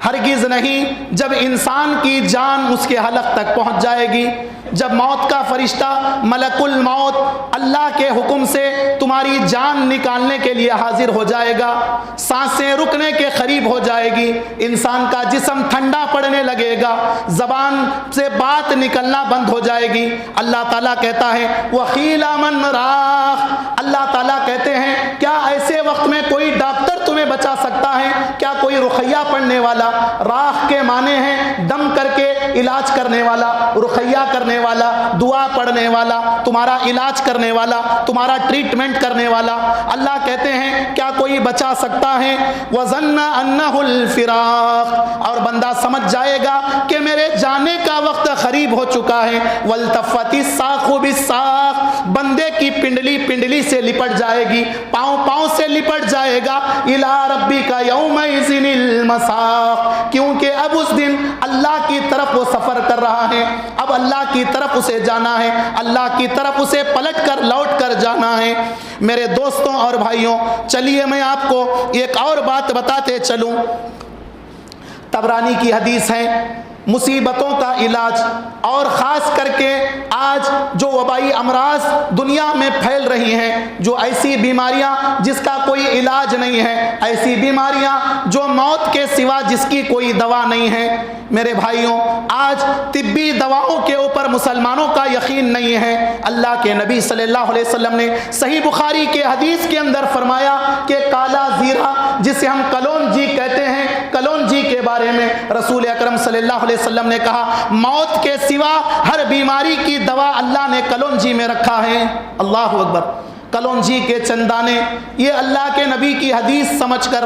ہرگز نہیں جب انسان کی جان اس کے حلق تک پہنچ جائے گی، جب موت کا فرشتہ ملک الموت اللہ کے حکم سے تمہاری جان نکالنے کے لیے حاضر ہو جائے گا، سانسیں رکنے کے قریب ہو جائے گی، انسان کا جسم ٹھنڈا پڑنے لگے گا، زبان سے بات نکلنا بند ہو جائے گی، اللہ تعالیٰ کہتا ہے وَقِيلَ مَنْ رَاقٍ، اللہ تعالیٰ کہتے ہیں کیا ایسے وقت میں کوئی ڈاکٹر تمہیں بچا سکتا ہے؟ کیا کوئی رقیہ پڑھنے والا؟ راق کے معنی ہیں دم کر کے علاج کرنے والا، رقیہ کرنے والا، دعا پڑھنے والا، تمہارا علاج کرنے والا، تمہارا ٹریٹمنٹ کرنے والا۔ اللہ کہتے ہیں کیا کوئی بچا سکتا ہے؟ وَظَنَّ أَنَّهُ الْفِرَاقُ، اور بندہ سمجھ جائے گا کہ میرے جانے کا وقت قریب ہو چکا ہے۔ وَالْتَفَّتِ السَّاقُ بِالسَّاقِ، بندے کی پنڈلی پنڈلی سے لپٹ جائے گی، پاؤں پاؤں سے لپٹ جائے گا۔ إِلَىٰ رَبِّكَ يَوْمَئِذٍ الْمَسَاقُ، کیونکہ اب اس دن اللہ کی طرف وہ سفر کر رہا ہے، اب اللہ کی طرف اسے جانا ہے، اللہ کی طرف اسے پلٹ کر لوٹ کر جانا ہے۔ میرے دوستوں اور بھائیوں، چلیے میں آپ کو ایک اور بات بتاتے چلوں۔ طبرانی کی حدیث ہے، مصیبتوں کا علاج، اور خاص کر کے آج جو وبائی امراض دنیا میں پھیل رہی ہیں، جو ایسی بیماریاں جس کا کوئی علاج نہیں ہے، ایسی بیماریاں جو موت کے سوا جس کی کوئی دوا نہیں ہے، میرے بھائیوں آج طبی دواؤں کے اوپر مسلمانوں کا یقین نہیں ہے۔ اللہ کے نبی صلی اللہ علیہ وسلم نے صحیح بخاری کے حدیث کے اندر فرمایا کہ کالا زیرہ، جسے ہم کلونجی کہتے ہیں، کلونجی کے بارے میں رسول اکرم صلی اللہ علیہ وسلم نے کہا موت کے سوا ہر بیماری کی دوا اللہ نے کلونجی میں رکھا ہے۔ اللہ اکبر۔ کلونجی کے چند دانے، یہ اللہ کے نبی کی حدیث سمجھ کر،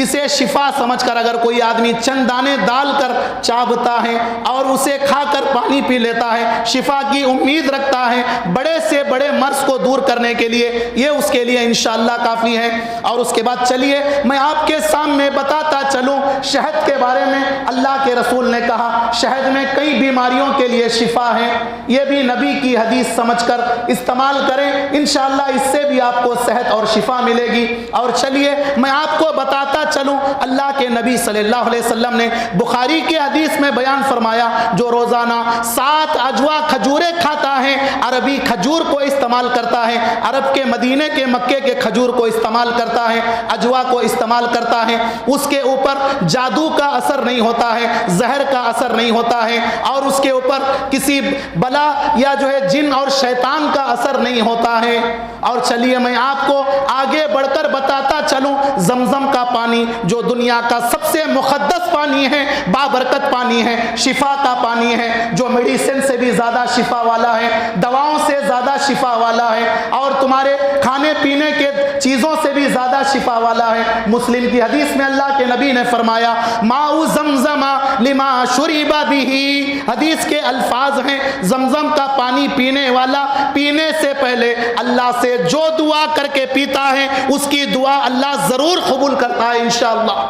اسے شفا سمجھ کر اگر کوئی آدمی چند دانے ڈال کر چابتا ہے اور اسے کھا کر پانی پی لیتا ہے، شفا کی امید رکھتا ہے، بڑے سے بڑے مرض کو دور کرنے کے لیے یہ اس کے لیے انشاءاللہ کافی ہے۔ اور اس کے بعد چلیے میں آپ کے سامنے بتاتا چلوں شہد کے بارے میں۔ اللہ کے رسول نے کہا شہد میں کئی بیماریوں کے لیے شفا ہے، یہ بھی نبی کی حدیث سمجھ کر استعمال کریں، انشاءاللہ اس سے بھی آپ کو صحت اور شفا ملے گی۔ اور چلیے میں آپ کو بتاتا چلوں اللہ کے نبی صلی اللہ علیہ وسلم نے بخاری کی حدیث میں بیان فرمایا جو روزانہ 7 اجوا کھجوریں کھاتا ہے، عربی کھجور کو استعمال کرتا ہے، عرب کے مدینے کے مکے کے کھجور کو استعمال کرتا ہے، اجوا کو استعمال کرتا ہے، اس کے اوپر جادو کا اثر نہیں ہوتا ہے، زہر کا اثر نہیں ہوتا ہے، اور اس کے اوپر کسی بلا یا جو ہے جن اور شیطان کا اثر نہیں ہوتا ہے۔ اور چلیے میں آپ کو آگے بڑھ کر بتاتا چلوں زمزم کا پانی جو دنیا کا سب سے مقدس پانی ہے، بابرکت پانی ہے، شفا کا پانی ہے، جو میڈیسن سے بھی زیادہ شفا والا ہے، دواؤں سے زیادہ شفا والا ہے، اور تمہارے کھانے پینے کے چیزوں سے بھی زیادہ شفا والا ہے۔ مسلم کی حدیث میں اللہ کے نبی نے فرمایا ماء زمزم لما شرب به، حدیث کے الفاظ ہیں زمزم کا پانی پینے والا پینے سے پہلے اللہ سے جو دعا کر کے پیتا ہے اس کی دعا اللہ ضرور قبول کرتا ہے انشاءاللہ۔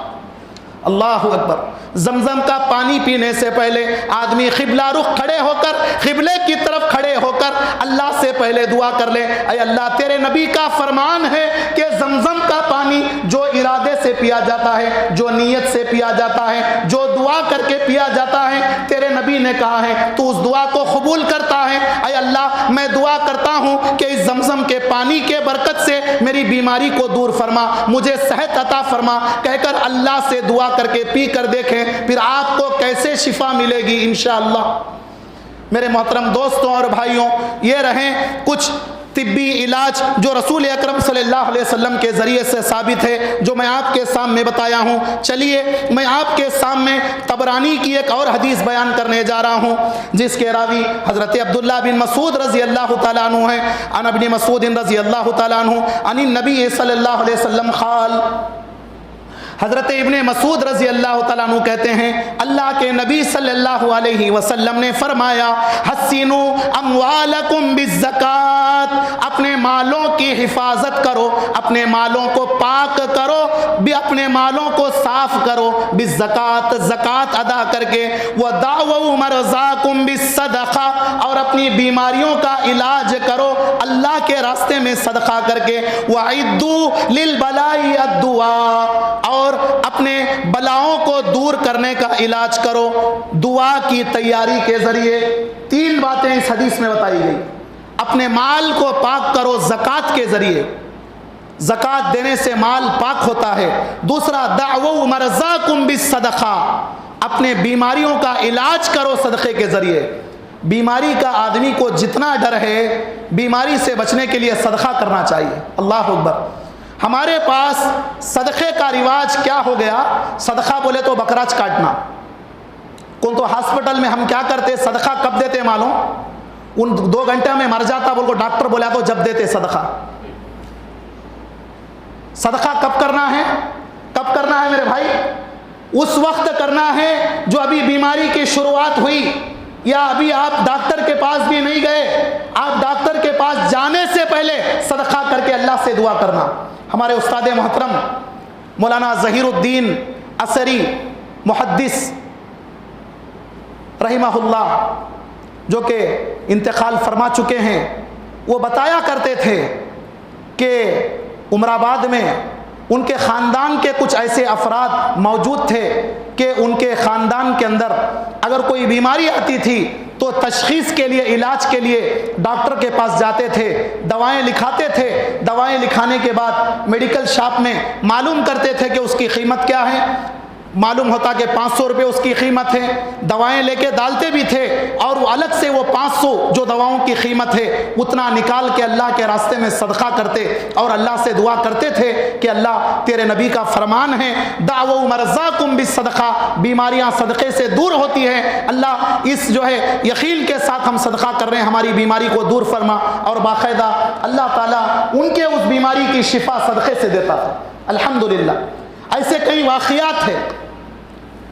اللہ اکبر۔ زمزم کا پانی پینے سے پہلے آدمی قبلہ رخ کھڑے ہو کر، قبلے کی طرف کھڑے ہو کر اللہ سے پہلے دعا کر لے اے اللہ تیرے نبی کا فرمان ہے کہ زمزم کا پانی جو ارادے سے پیا جاتا ہے، جو نیت سے پیا جاتا ہے، جو دعا کر کے پیا جاتا ہے، تیرے نبی نے کہا ہے تو اس دعا کو قبول کرتا ہے۔ اے اللہ میں دعا کرتا ہوں کہ اس زمزم کے پانی کے برکت سے میری بیماری کو دور فرما، مجھے صحت عطا فرما، کہہ کر اللہ سے دعا کر کے پی کر دیکھیں پھر آپ کو کیسے شفا ملے گی انشاءاللہ۔ میرے محترم دوستوں اور بھائیوں، یہ رہیں کچھ طبی علاج جو رسول اکرم صلی اللہ علیہ وسلم کے ذریعے سے ثابت ہے، جو میں آپ کے سامنے بتایا ہوں۔ چلیے میں آپ کے سامنے طبرانی کی ایک اور حدیث بیان کرنے جا رہا ہوں جس کے راوی حضرت عبداللہ بن مسعود رضی اللہ تعالیٰ عنہ ہیں۔ عن ابن مسعود رضی اللہ تعالیٰ عنہ عن النبی صلی اللہ علیہ وسلم قال، حضرت ابن مسعود رضی اللہ تعالیٰ عنہ کہتے ہیں اللہ کے نبی صلی اللہ علیہ وسلم نے فرمایا حسنوا اموالکم بالزکات، اپنے مالوں کی حفاظت کرو، اپنے مالوں کو پاک کرو، بھی اپنے مالوں کو صاف کرو، بالزکات، زکات ادا کر کے، ودعوا مرضاکم بالصدقہ، اور اپنی بیماریوں کا علاج کرو اللہ کے راستے میں صدقہ کر کے، وعدوا للبلاء الدعاء، اور اپنے بلاؤں کو دور کرنے کا علاج کرو دعا کی تیاری کے ذریعے۔ 3 باتیں اس حدیث میں بتائی گئی۔ اپنے مال کو پاک کرو زکات کے ذریعے، زکات دینے سے مال پاک ہوتا ہے۔ دوسرا دعوا مرضاکم بالصدقہ، اپنے بیماریوں کا علاج کرو صدقے کے ذریعے۔ بیماری کا آدمی کو جتنا ڈر ہے بیماری سے بچنے کے لیے صدقہ کرنا چاہیے۔ اللہ اکبر۔ ہمارے پاس صدقے کا رواج کیا ہو گیا، صدقہ بولے تو بکراچ کاٹنا۔ کون تو ہاسپٹل میں ہم کیا کرتے، صدقہ کب دیتے معلوم، ان 2 گھنٹے میں مر جاتا بول کو ڈاکٹر بولا تو جب دیتے صدقہ۔ صدقہ کب کرنا ہے، کب کرنا ہے میرے بھائی، اس وقت کرنا ہے جو ابھی بیماری کی شروعات ہوئی، یا ابھی آپ ڈاکٹر کے پاس بھی نہیں گئے، آپ ڈاکٹر کے پاس جانے سے پہلے صدقہ کر کے اللہ سے دعا کرنا۔ ہمارے استاد محترم مولانا ظہیر الدین اثری محدث رحمہ اللہ جو کہ انتقال فرما چکے ہیں، وہ بتایا کرتے تھے کہ عمر آباد میں ان کے خاندان کے کچھ ایسے افراد موجود تھے کہ ان کے خاندان کے اندر اگر کوئی بیماری آتی تھی تو تشخیص کے لیے، علاج کے لیے ڈاکٹر کے پاس جاتے تھے، دوائیں لکھاتے تھے، دوائیں لکھانے کے بعد میڈیکل شاپ میں معلوم کرتے تھے کہ اس کی قیمت کیا ہے، معلوم ہوتا کہ 500 روپے اس کی قیمت ہے، دوائیں لے کے ڈالتے بھی تھے اور الگ سے وہ 500 جو دواؤں کی قیمت ہے اتنا نکال کے اللہ کے راستے میں صدقہ کرتے اور اللہ سے دعا کرتے تھے کہ اللہ تیرے نبی کا فرمان ہے دعوا مرضاکم بالصدقہ، بیماریاں صدقے سے دور ہوتی ہیں، اللہ اس جو ہے یقین کے ساتھ ہم صدقہ کر رہے ہیں ہماری بیماری کو دور فرما، اور باقاعدہ اللہ تعالیٰ ان کے اس بیماری کی شفا صدقے سے دیتا تھا الحمدللہ۔ ایسے کئی واقعات ہیں،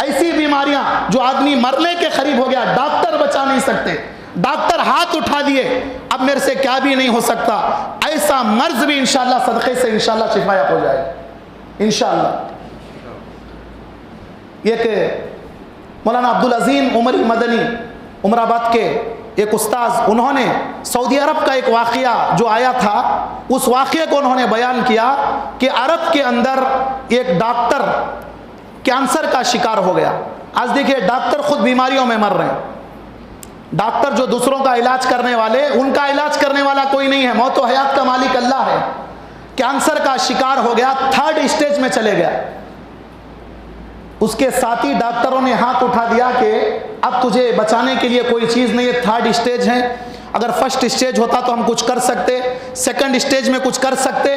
ایسی بیماریاں جو آدمی مرنے کے قریب ہو گیا، ڈاکٹر بچا نہیں سکتے، ڈاکٹر ہاتھ اٹھا دیے اب میرے سے کیا بھی نہیں ہو سکتا، ایسا مرض بھی انشاءاللہ صدقے سے انشاءاللہ شفایاب ہو جائے انشاءاللہ۔ یہ کہ مولانا عبدالعظیم عمری مدنی عمر آباد کے ایک استاذ، انہوں نے سعودی عرب کا ایک واقعہ جو آیا تھا اس واقعے کو انہوں نے بیان کیا کہ عرب کے اندر ایک ڈاکٹر کینسر کا شکار ہو گیا۔ آج دیکھیں ڈاکٹر خود بیماریوں میں مر رہے ہیں، ڈاکٹر جو دوسروں کا علاج کرنے والے، ان کا علاج کرنے والا کوئی نہیں ہے، موت و حیات کا مالک اللہ ہے۔ کینسر کا شکار ہو گیا، 3rd اسٹیج میں چلے گیا، اس کے ساتھی ڈاکٹروں نے ہاتھ اٹھا دیا کہ اب تجھے بچانے کے لیے کوئی چیز نہیں ہے، 3rd اسٹیج ہے، اگر 1st اسٹیج ہوتا تو ہم کچھ کر سکتے، 2nd اسٹیج میں کچھ کر سکتے۔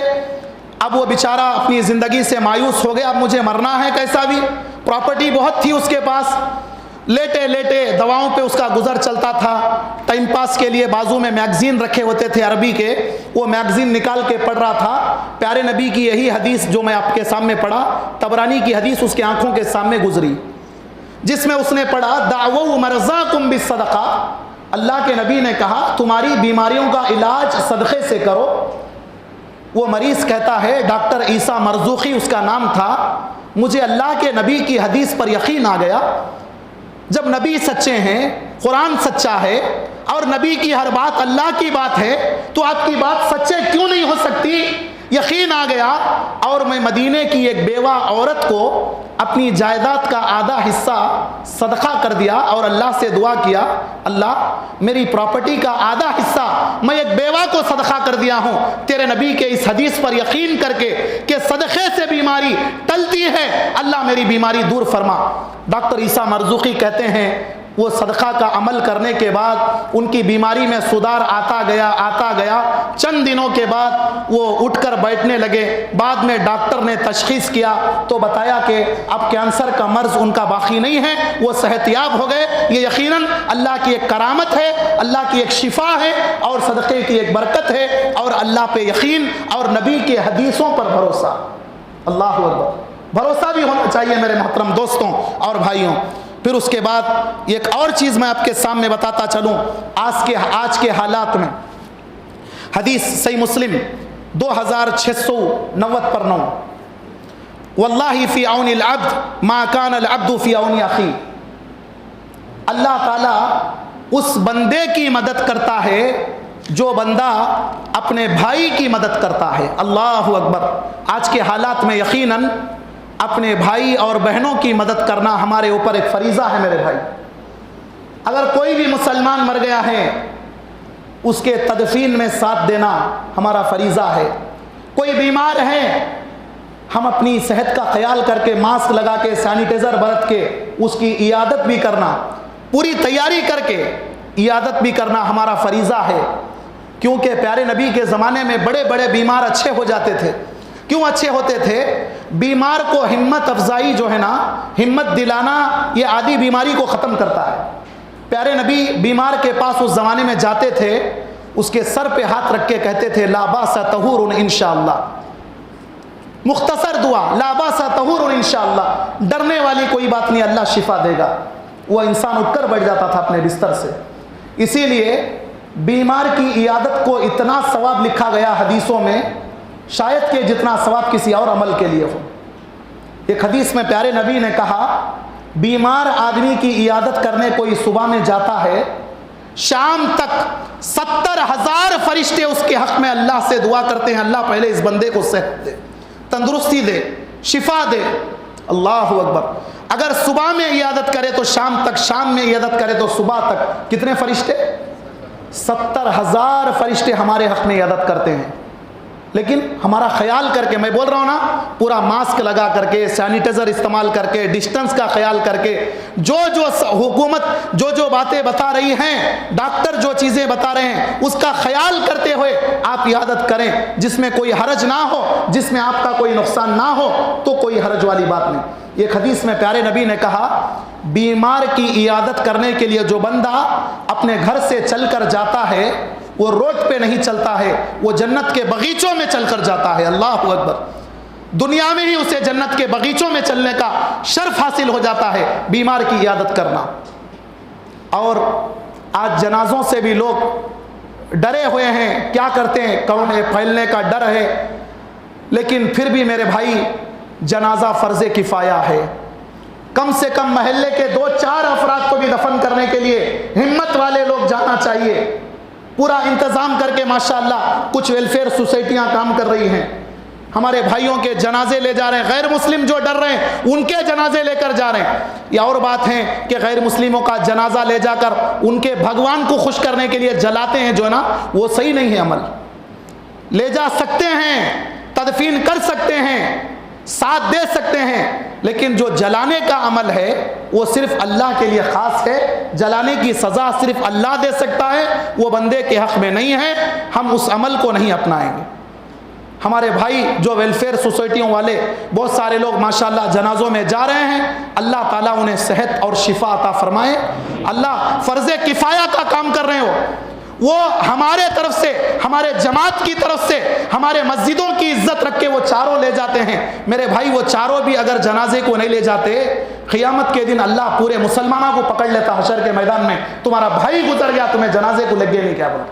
اب وہ بیچارہ اپنی زندگی سے مایوس ہو گیا، اب مجھے مرنا ہے کیسا بھی، پراپرٹی بہت تھی اس کے پاس، لیٹے لیٹے دواؤں پہ اس کا گزر چلتا تھا، ٹائم پاس کے لیے بازو میں میگزین رکھے ہوتے تھے عربی کے، وہ میگزین نکال کے پڑھ رہا تھا، پیارے نبی کی یہی حدیث جو میں آپ کے سامنے پڑھا، طبرانی کی حدیث اس کے آنکھوں کے سامنے گزری، جس میں اس نے پڑھا دعوا مرضاکم بالصدقہ، اللہ کے نبی نے کہا تمہاری بیماریوں کا علاج صدقے سے کرو۔ وہ مریض کہتا ہے ڈاکٹر عیسیٰ مرزوقی اس کا نام تھا، مجھے اللہ کے نبی کی حدیث پر یقین آ گیا، جب نبی سچے ہیں، قرآن سچا ہے اور نبی کی ہر بات اللہ کی بات ہے تو آپ کی بات سچے کیوں نہیں ہو سکتی؟ یقین آ گیا اور میں مدینے کی ایک بیوہ عورت کو اپنی جائیداد کا آدھا حصہ صدقہ کر دیا اور اللہ سے دعا کیا اللہ میری پراپرٹی کا آدھا حصہ میں ایک بیوہ کو صدقہ کر دیا ہوں، تیرے نبی کے اس حدیث پر یقین کر کے کہ صدقے سے بیماری ٹلتی ہے، اللہ میری بیماری دور فرما۔ ڈاکٹر عیسیٰ مرزوقی کہتے ہیں وہ صدقہ کا عمل کرنے کے بعد ان کی بیماری میں سدھار آتا گیا، چند دنوں کے بعد وہ اٹھ کر بیٹھنے لگے، بعد میں ڈاکٹر نے تشخیص کیا تو بتایا کہ اب کینسر کا مرض ان کا باقی نہیں ہے، وہ صحت یاب ہو گئے۔ یہ یقیناً اللہ کی ایک کرامت ہے، اللہ کی ایک شفا ہے اور صدقے کی ایک برکت ہے اور اللہ پہ یقین اور نبی کے حدیثوں پر بھروسہ، اللہ اکبر، بھروسہ بھی ہونا چاہیے میرے محترم دوستوں اور بھائیوں۔ پھر اس کے بعد ایک اور چیز میں آپ کے سامنے بتاتا چلوں، آج کے حالات میں حدیث صحیح مسلم 2690 واللہ فی عون العبد ما کان العبد فی عون اخی، اللہ تعالیٰ اس بندے کی مدد کرتا ہے جو بندہ اپنے بھائی کی مدد کرتا ہے، اللہ اکبر۔ آج کے حالات میں یقیناً اپنے بھائی اور بہنوں کی مدد کرنا ہمارے اوپر ایک فریضہ ہے میرے بھائی۔ اگر کوئی بھی مسلمان مر گیا ہے اس کے تدفین میں ساتھ دینا ہمارا فریضہ ہے، کوئی بیمار ہے ہم اپنی صحت کا خیال کر کے ماسک لگا کے سینیٹائزر برت کے اس کی عیادت بھی کرنا، پوری تیاری کر کے عیادت بھی کرنا ہمارا فریضہ ہے، کیونکہ پیارے نبی کے زمانے میں بڑے بڑے بیمار اچھے ہو جاتے تھے۔ کیوں اچھے ہوتے تھے؟ بیمار کو ہمت افزائی جو ہے نا، ہمت دلانا، یہ آدھی بیماری کو ختم کرتا ہے۔ پیارے نبی بیمار کے پاس اس زمانے میں جاتے تھے، اس کے سر پہ ہاتھ رکھ کے کہتے تھے لا باس طہور انشاءاللہ، مختصر دعا لا باس طہور انشاءاللہ، ڈرنے والی کوئی بات نہیں، اللہ شفا دے گا۔ وہ انسان اٹھ کر بیٹھ جاتا تھا اپنے بستر سے۔ اسی لیے بیمار کی عیادت کو اتنا ثواب لکھا گیا حدیثوں میں، شاید کہ جتنا ثواب کسی اور عمل کے لیے ہو۔ ایک حدیث میں پیارے نبی نے کہا بیمار آدمی کی عیادت کرنے کوئی صبح میں جاتا ہے، شام تک 70,000 فرشتے اس کے حق میں اللہ سے دعا کرتے ہیں اللہ پہلے اس بندے کو صحت دے، تندرستی دے، شفا دے، اللہ اکبر۔ اگر صبح میں عیادت کرے تو شام تک، شام میں عیادت کرے تو صبح تک، کتنے فرشتے؟ 70,000 فرشتے ہمارے حق میں عیادت کرتے ہیں۔ لیکن ہمارا خیال کر کے، میں بول رہا ہوں نا، پورا ماسک لگا کر کے، سینیٹائزر استعمال کر کے، ڈسٹنس کا خیال کر کے، جو حکومت جو باتیں بتا رہی ہیں، ڈاکٹر جو چیزیں بتا رہے ہیں، اس کا خیال کرتے ہوئے آپ عیادت کریں، جس میں کوئی حرج نہ ہو، جس میں آپ کا کوئی نقصان نہ ہو، تو کوئی حرج والی بات نہیں۔ ایک حدیث میں پیارے نبی نے کہا، بیمار کی عیادت کرنے کے لیے جو بندہ اپنے گھر سے چل کر جاتا ہے، وہ روڈ پہ نہیں چلتا ہے، وہ جنت کے باغیچوں میں چل کر جاتا ہے۔ اللہ اکبر! دنیا میں ہی اسے جنت کے باغیچوں میں چلنے کا شرف حاصل ہو جاتا ہے، بیمار کی عیادت کرنا۔ اور آج جنازوں سے بھی لوگ ڈرے ہوئے ہیں، کیا کرتے ہیں، کرونا پھیلنے کا ڈر ہے، لیکن پھر بھی میرے بھائی، جنازہ فرض کفایہ ہے۔ کم سے کم محلے کے 2-4 افراد کو بھی دفن کرنے کے لیے ہمت والے لوگ جانا چاہیے۔ پورا انتظام کر کے ماشاءاللہ کچھ ویلفیئر سوسائٹیاں کام کر رہی ہیں، ہمارے بھائیوں کے جنازے لے جا رہے ہیں، غیر مسلم جو ڈر رہے ہیں ان کے جنازے لے کر جا رہے ہیں۔ یہ اور بات ہے کہ غیر مسلموں کا جنازہ لے جا کر ان کے بھگوان کو خوش کرنے کے لیے جلاتے ہیں، جو ہے نا، وہ صحیح نہیں ہے عمل۔ لے جا سکتے ہیں، تدفین کر سکتے ہیں، ساتھ دے سکتے ہیں، لیکن جو جلانے کا عمل ہے وہ صرف اللہ کے لیے خاص ہے، جلانے کی سزا صرف اللہ دے سکتا ہے، وہ بندے کے حق میں نہیں ہے، ہم اس عمل کو نہیں اپنائیں گے۔ ہمارے بھائی جو ویلفیئر سوسائٹیوں والے، بہت سارے لوگ ماشاءاللہ جنازوں میں جا رہے ہیں، اللہ تعالیٰ انہیں صحت اور شفا عطا فرمائے۔ اللہ فرض کفایہ کا کام کر رہے ہو، وہ ہمارے طرف سے، ہمارے جماعت کی طرف سے، ہمارے مسجدوں کی عزت رکھ کے وہ چاروں لے جاتے ہیں۔ میرے بھائی، وہ چاروں بھی اگر جنازے کو نہیں لے جاتے، قیامت کے دن اللہ پورے مسلمانوں کو پکڑ لیتا حشر کے میدان میں، تمہارا بھائی گزر گیا، تمہیں جنازے کو لگ گیا نہیں، کیا بولا؟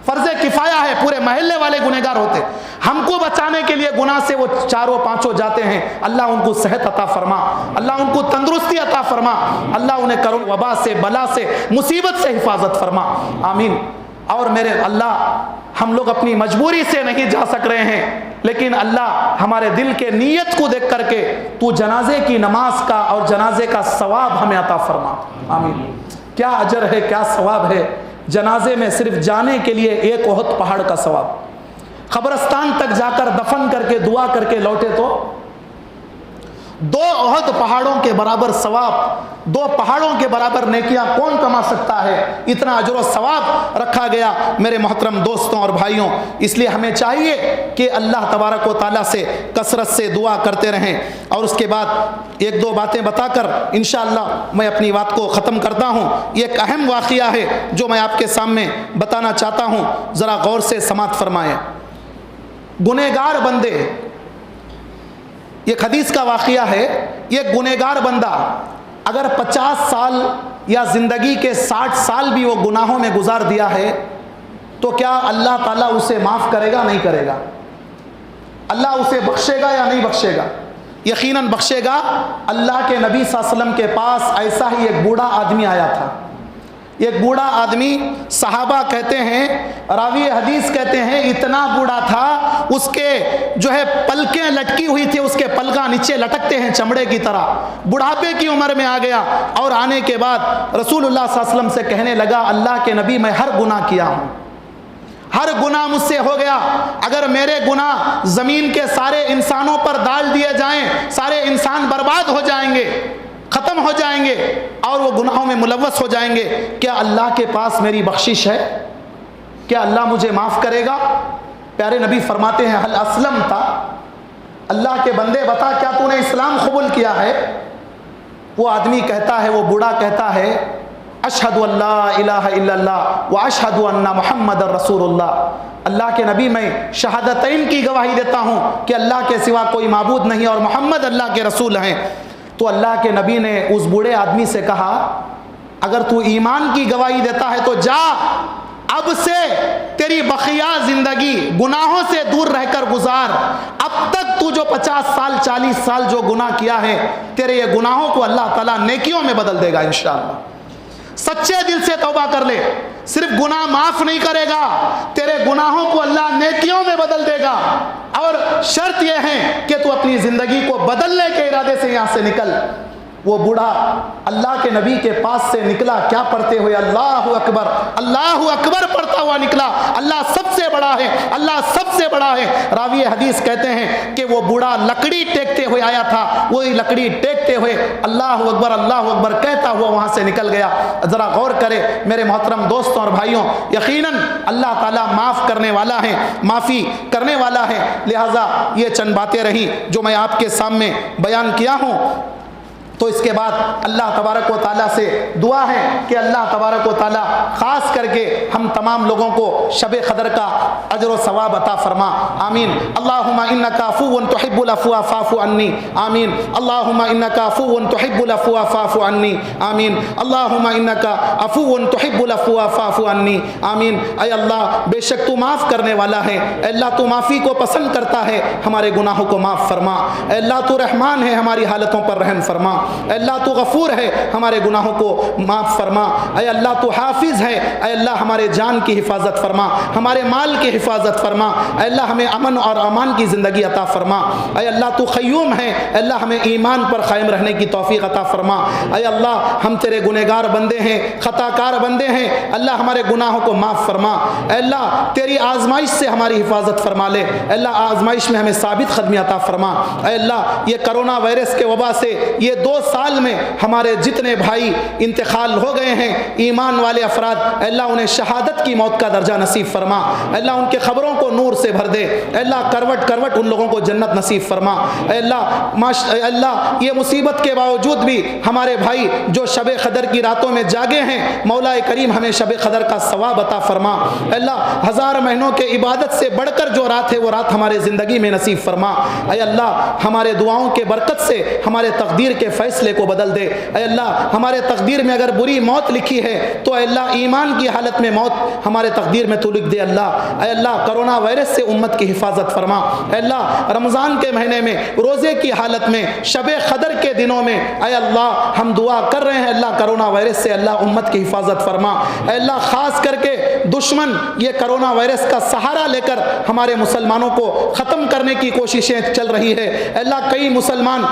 فرض کفایہ ہے، پورے محلے والے گنہگار ہوتے، ہم کو بچانے کے لیے گناہ سے وہ 4-5 جاتے ہیں۔ اللہ ان کو صحت عطا فرما، اللہ ان کو تندرستی عطا فرما، اللہ انہیں کرونا وبا سے، بلا سے، مصیبت سے حفاظت فرما، آمین۔ اور میرے اللہ، ہم لوگ اپنی مجبوری سے نہیں جا سک رہے ہیں، لیکن اللہ ہمارے دل کے نیت کو دیکھ کر کے تو جنازے کی نماز کا اور جنازے کا ثواب ہمیں عطا فرما، آمین۔ کیا اجر ہے، کیا ثواب ہے جنازے میں صرف جانے کے لیے، ایک احد پہاڑ کا ثواب۔ قبرستان تک جا کر دفن کر کے دعا کر کے لوٹے تو 2 احد پہاڑوں کے برابر ثواب، 2 پہاڑوں کے برابر نیکیاں کون کما سکتا ہے؟ اتنا اجر و ثواب رکھا گیا میرے محترم دوستوں اور بھائیوں۔ اس لیے ہمیں چاہیے کہ اللہ تبارک و تعالیٰ سے کثرت سے دعا کرتے رہیں۔ اور اس کے بعد 1-2 باتیں بتا کر انشاءاللہ میں اپنی بات کو ختم کرتا ہوں۔ یہ ایک اہم واقعہ ہے جو میں آپ کے سامنے بتانا چاہتا ہوں، ذرا غور سے سماعت فرمائیں۔ گنہگار بندے، یہ حدیث کا واقعہ ہے، یہ گنہگار بندہ اگر 50 سال یا زندگی کے 60 سال بھی وہ گناہوں میں گزار دیا ہے، تو کیا اللہ تعالیٰ اسے معاف کرے گا؟ نہیں کرے گا۔ اللہ اسے بخشے گا یا نہیں بخشے گا؟ یقیناً بخشے گا۔ اللہ کے نبی صلی اللہ علیہ وسلم کے پاس ایسا ہی ایک بوڑھا آدمی آیا تھا۔ ایک بوڑھا آدمی، صحابہ کہتے ہیں، راوی حدیث کہتے ہیں، اتنا بوڑھا تھا، اس کے جو ہے پلکیں لٹکی ہوئی تھی، اس کے پلکاں نیچے لٹکتے ہیں چمڑے کی طرح، بڑھاپے کی عمر میں آ گیا۔ اور آنے کے بعد رسول اللہ صلی اللہ علیہ وسلم سے کہنے لگا، اللہ کے نبی، میں ہر گناہ کیا ہوں، ہر گناہ مجھ سے ہو گیا، اگر میرے گناہ زمین کے سارے انسانوں پر ڈال دیے جائیں، سارے انسان برباد ہو جائیں گے، ختم ہو جائیں گے اور وہ گناہوں میں ملوث ہو جائیں گے، کیا اللہ کے پاس میری بخشش ہے؟ کیا اللہ مجھے معاف کرے گا؟ پیارے نبی فرماتے ہیں، حل اسلمت، اللہ کے بندے بتا کیا تو نے اسلام قبول کیا ہے؟ وہ آدمی کہتا ہے، وہ بوڑھا کہتا ہے، اشہد ان لا الہ الا اللہ واشہد ان محمد رسول اللہ، اللہ کے نبی میں شہادتین کی گواہی دیتا ہوں کہ اللہ کے سوا کوئی معبود نہیں اور محمد اللہ کے رسول ہیں۔ تو اللہ کے نبی نے اس بوڑھے آدمی سے کہا، اگر تو ایمان کی گواہی دیتا ہے تو جا، اب سے تیری بقیہ زندگی گناہوں سے دور رہ کر گزار، اب تک تو جو 50 سال 40 سال جو گناہ کیا ہے، تیرے یہ گناہوں کو اللہ تعالیٰ نیکیوں میں بدل دے گا انشاءاللہ۔ سچے دل سے توبہ کر لے، صرف گناہ معاف نہیں کرے گا، تیرے گناہوں کو اللہ نیکیوں میں بدل دے گا۔ اور شرط یہ ہے کہ تو اپنی زندگی کو بدلنے کے ارادے سے یہاں سے نکل۔ وہ بوڑھا اللہ کے نبی کے پاس سے نکلا کیا پڑھتے ہوئے؟ اللہ اکبر پڑھتا ہوا نکلا۔ اللہ سب سے بڑا ہے، اللہ سب سے بڑا ہے۔ راوی حدیث کہتے ہیں کہ وہ بوڑھا لکڑی ٹیکتے ہوئے آیا تھا، وہی لکڑی ٹیکتے ہوئے اللہ اکبر کہتا ہوا وہاں سے نکل گیا۔ ذرا غور کرے میرے محترم دوستوں اور بھائیوں، یقیناً اللہ تعالیٰ معاف کرنے والا ہے، معافی کرنے والا ہے۔ لہٰذا یہ چند باتیں رہیں جو میں آپ کے سامنے بیان کیا ہوں۔ تو اس کے بعد اللہ تبارک و تعالیٰ سے دعا ہے کہ اللہ تبارک و تعالیٰ خاص کر کے ہم تمام لوگوں کو شب قدر کا اجر و ثواب عطا فرما، آمین۔ اللہم انک عفو تحب العفو فاعف عنی، آمین۔ اللہم انک عفو تحب العفو فاعف عنی، آمین۔ اللہم انک عفو تحب العفو فاعف عنی، آمین۔ اے اللہ بے شک تو معاف کرنے والا ہے، اے اللہ تو معافی کو پسند کرتا ہے، ہمارے گناہوں کو معاف فرما۔ اے اللہ تو رحمان ہے، ہماری حالتوں پر رحم فرما۔ اے اللہ تو غفور ہے، ہمارے گناہوں کو معاف فرما۔ اے اللہ تو حافظ ہے، اے اللہ ہمارے جان کی حفاظت فرما، ہمارے مال کی حفاظت فرما۔ اے اللہ ہمیں امن اور امان کی زندگی عطا فرما۔ اے اللہ تو قیوم ہے، اے اللہ ہمیں ایمان پر قائم رہنے کی توفیق عطا فرما۔ اے اللہ ہم تیرے گنہگار بندے ہیں، خطا کار بندے ہیں، اللہ ہمارے گناہوں کو معاف فرما۔ اے اللہ تیری آزمائش سے ہماری حفاظت فرما لے، اے اللہ آزمائش میں ہمیں ثابت قدمی عطا فرما۔ اے اللہ یہ کرونا وائرس کے وبا سے یہ 2 سال میں ہمارے جتنے بھائی انتقال ہو گئے ہیں، ایمان والے افراد، اے اللہ انہیں شہادت کی موت کا درجہ نصیب فرما۔ اے اللہ ان کے قبروں کو نور سے بھر دے، اے اللہ کروٹ کروٹ ان لوگوں کو جنت نصیب فرما۔ اے اللہ یہ مصیبت کے باوجود بھی ہمارے بھائی جو شب قدر کی راتوں میں جاگے ہیں، مولا کریم ہمیں شب قدر کا ثواب عطا فرما۔ اے اللہ 1000 مہینوں کے عبادت سے بڑھ کر جو رات ہے وہ رات ہمارے زندگی میں نصیب فرما۔ اے اللہ ہمارے دعاؤں کے برکت سے ہمارے تقدیر کے فیصلے کو بدل دے۔ اے اللہ ہمارے تقدیر میں اگر بری موت لکھی ہے تو اے اللہ ایمان کی حالت میں موت ہمارے تقدیر میں تو لکھ دے اللہ۔ اے اللہ کرونا وائرس سے امت کی حفاظت فرما۔ اے اللہ رمضان کے مہینے میں روزے کی حالت میں شب قدر کے دنوں میں اے اللہ ہم دعا کر رہے ہیں، اللہ کرونا وائرس سے اللہ امت کی حفاظت فرما۔ اے اللہ خاص کر کے دشمن یہ کرونا وائرس کا سہارا لے کر ہمارے مسلمانوں کو ختم کرنے کی کوششیں چل رہی ہے۔ اے اللہ کئی مسلمان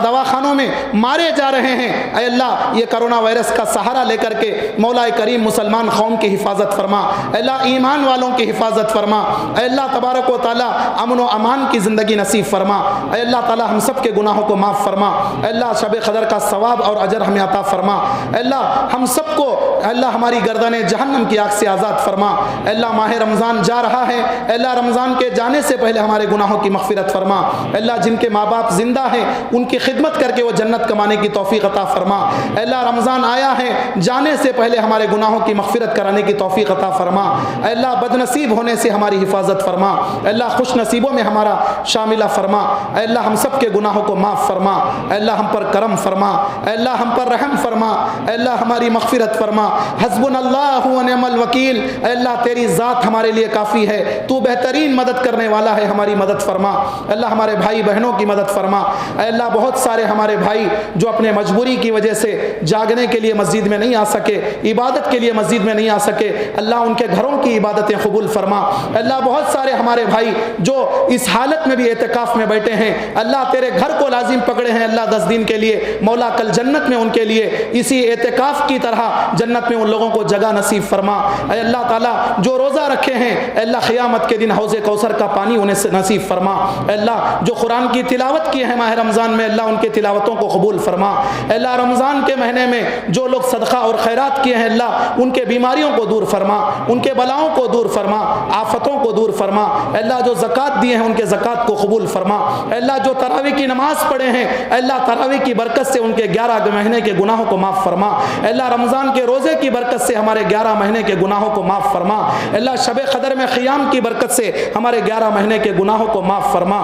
دواخانوں میں مارے جا رہے ہیں، اے اللہ یہ کرونا وائرس کا سہارا لے کر کے مولا کریم مسلمان قوم کی حفاظت فرما۔ اے اللہ ایمان والوں کی حفاظت فرما۔ اے اللہ تبارک و تعالی امن و امان کی زندگی نصیب فرما۔ اے اللہ تعالی ہم سب کے گناہوں کو معاف فرما۔ اے اللہ شب قدر کا ثواب اور اجر ہمیں عطا فرما۔ اے اللہ ہم سب کو اے اللہ ہماری گردنیں جہنم کی آگ سے آزاد فرما۔ اے اللہ ماہ رمضان جا رہا ہے، اے اللہ رمضان کے جانے سے پہلے ہمارے گناہوں کی مغفرت فرما۔ اے اللہ جن کے ماں باپ زندہ ہیں ان کی خدمت کر کے وہ جنت کمانے کی توفیق عطا فرما۔ اے اللہ رمضان آیا ہے، جانے سے پہلے ہمارے گناہوں کی مغفرت کرانے کی توفیق عطا فرما۔ اے اللہ بد نصیب ہونے سے ہماری حفاظت فرما۔ اے اللہ خوش نصیبوں میں ہمارا شاملہ فرما۔ اے اللہ ہم سب کے گناہوں کو معاف فرما۔ اے اللہ ہم پر کرم فرما۔ اے اللہ ہم پر رحم فرما۔ اے اللہ ہماری مغفرت فرما۔ حسبنا اللہ و نعم الوکیل۔ اے اللہ تیری ذات ہمارے لیے کافی ہے، تو بہترین مدد کرنے والا ہے، ہماری مدد فرما۔ اے اللہ ہمارے بھائی بہنوں کی مدد فرما۔ اے اللہ بہت سارے ہمارے بھائی جو اپنے مجبوری کی وجہ سے جاگنے کے لیے مسجد میں نہیں آ سکے، عبادت کے لیے مسجد میں نہیں آ سکے، اللہ ان کے گھروں کی عبادتیں قبول فرما۔ اللہ بہت سارے ہمارے بھائی جو اس حالت میں بھی اعتکاف میں بیٹھے ہیں، اللہ تیرے گھر کو لازم پکڑے ہیں اللہ 10 دن کے لیے، مولا کل جنت میں ان کے لیے اسی اعتکاف کی طرح جنت میں ان لوگوں کو جگہ نصیب فرما۔ اے اللہ تعالیٰ جو روزہ رکھے ہیں، اے اللہ قیامت کے دن حوض کوثر کا پانی انہیں نصیب فرما۔ اے اللہ جو قرآن کی تلاوت کی ہے ماہ رمضان میں، اللہ ان کے تلاوتوں کو قبول فرما۔ اے اللہ رمضان کے مہینے میں جو لوگ صدقہ اور خیرات کیے ہیں، اللہ ان کے بیماریوں کو دور فرما، ان کے بلاؤں کو دور فرما، آفتوں کو دور فرما۔ اے اللہ جو زکوٰۃ دیے ہیں ان کے زکوٰۃ کو قبول فرما۔ اے اللہ جو تراویح کی نماز پڑھے ہیں، اے اللہ تراویح کی برکت سے ان کے 11 مہینے کے گناہوں کو معاف فرما۔ اے اللہ رمضان کے روزے کی برکت سے ہمارے 11 مہینے کے گناہوں کو معاف فرما۔ اے اللہ شب قدر میں قیام کی برکت سے ہمارے 11 مہینے کے گناہوں کو معاف فرما۔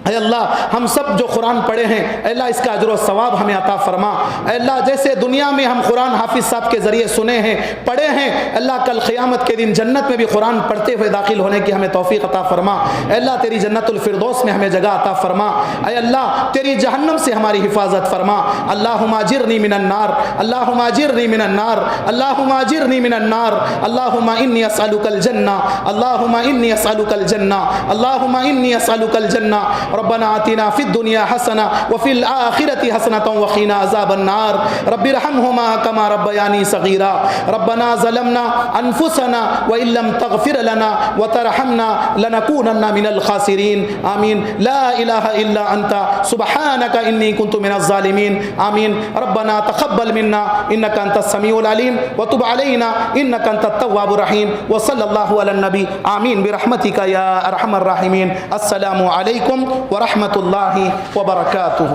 اے اللہ ہم سب جو قرآن پڑھے ہیں، اے اللہ اس کا اجر و ثواب ہمیں عطا فرما۔ اے اللہ جیسے دنیا میں ہم قرآن حافظ صاحب کے ذریعے سنے ہیں، پڑھے ہیں، اللہ کل قیامت کے دن جنت میں بھی قرآن پڑھتے ہوئے داخل ہونے کی ہمیں توفیق عطا فرما۔ اے اللہ تیری جنت الفردوس میں ہمیں جگہ عطا فرما۔ اے اللہ تیری جہنم سے ہماری حفاظت فرما۔ اللہم اجرنی من النار، اللہم اجرنی من النار، اللہم اجرنی من النار، اللہم انی اسألک الجنہ، اللہم انی اسألک الجنہ، اللہم انی اسألک الجنہ۔ ربنا آتنا فی الدنیا حسنہ وفی الآخرۃ حسنۃ وقنا عذاب النار رب ارحمہما کما ربیانی صغیرا ربنا ظلمنا انفسنا وان لم تغفر لنا وترحمنا لنکونن من الخاسرین آمین لا الہ الا انت سبحانک انی کنت من الظالمین آمین ربنا تقبل منا انک انت السمیع العلیم وتب علینا انک انت التواب الرحیم وصلی اللہ علی النبی آمین برحمتک یا ارحم الراحمین السلام علیکم ورحمۃ اللہ وبرکاتہ.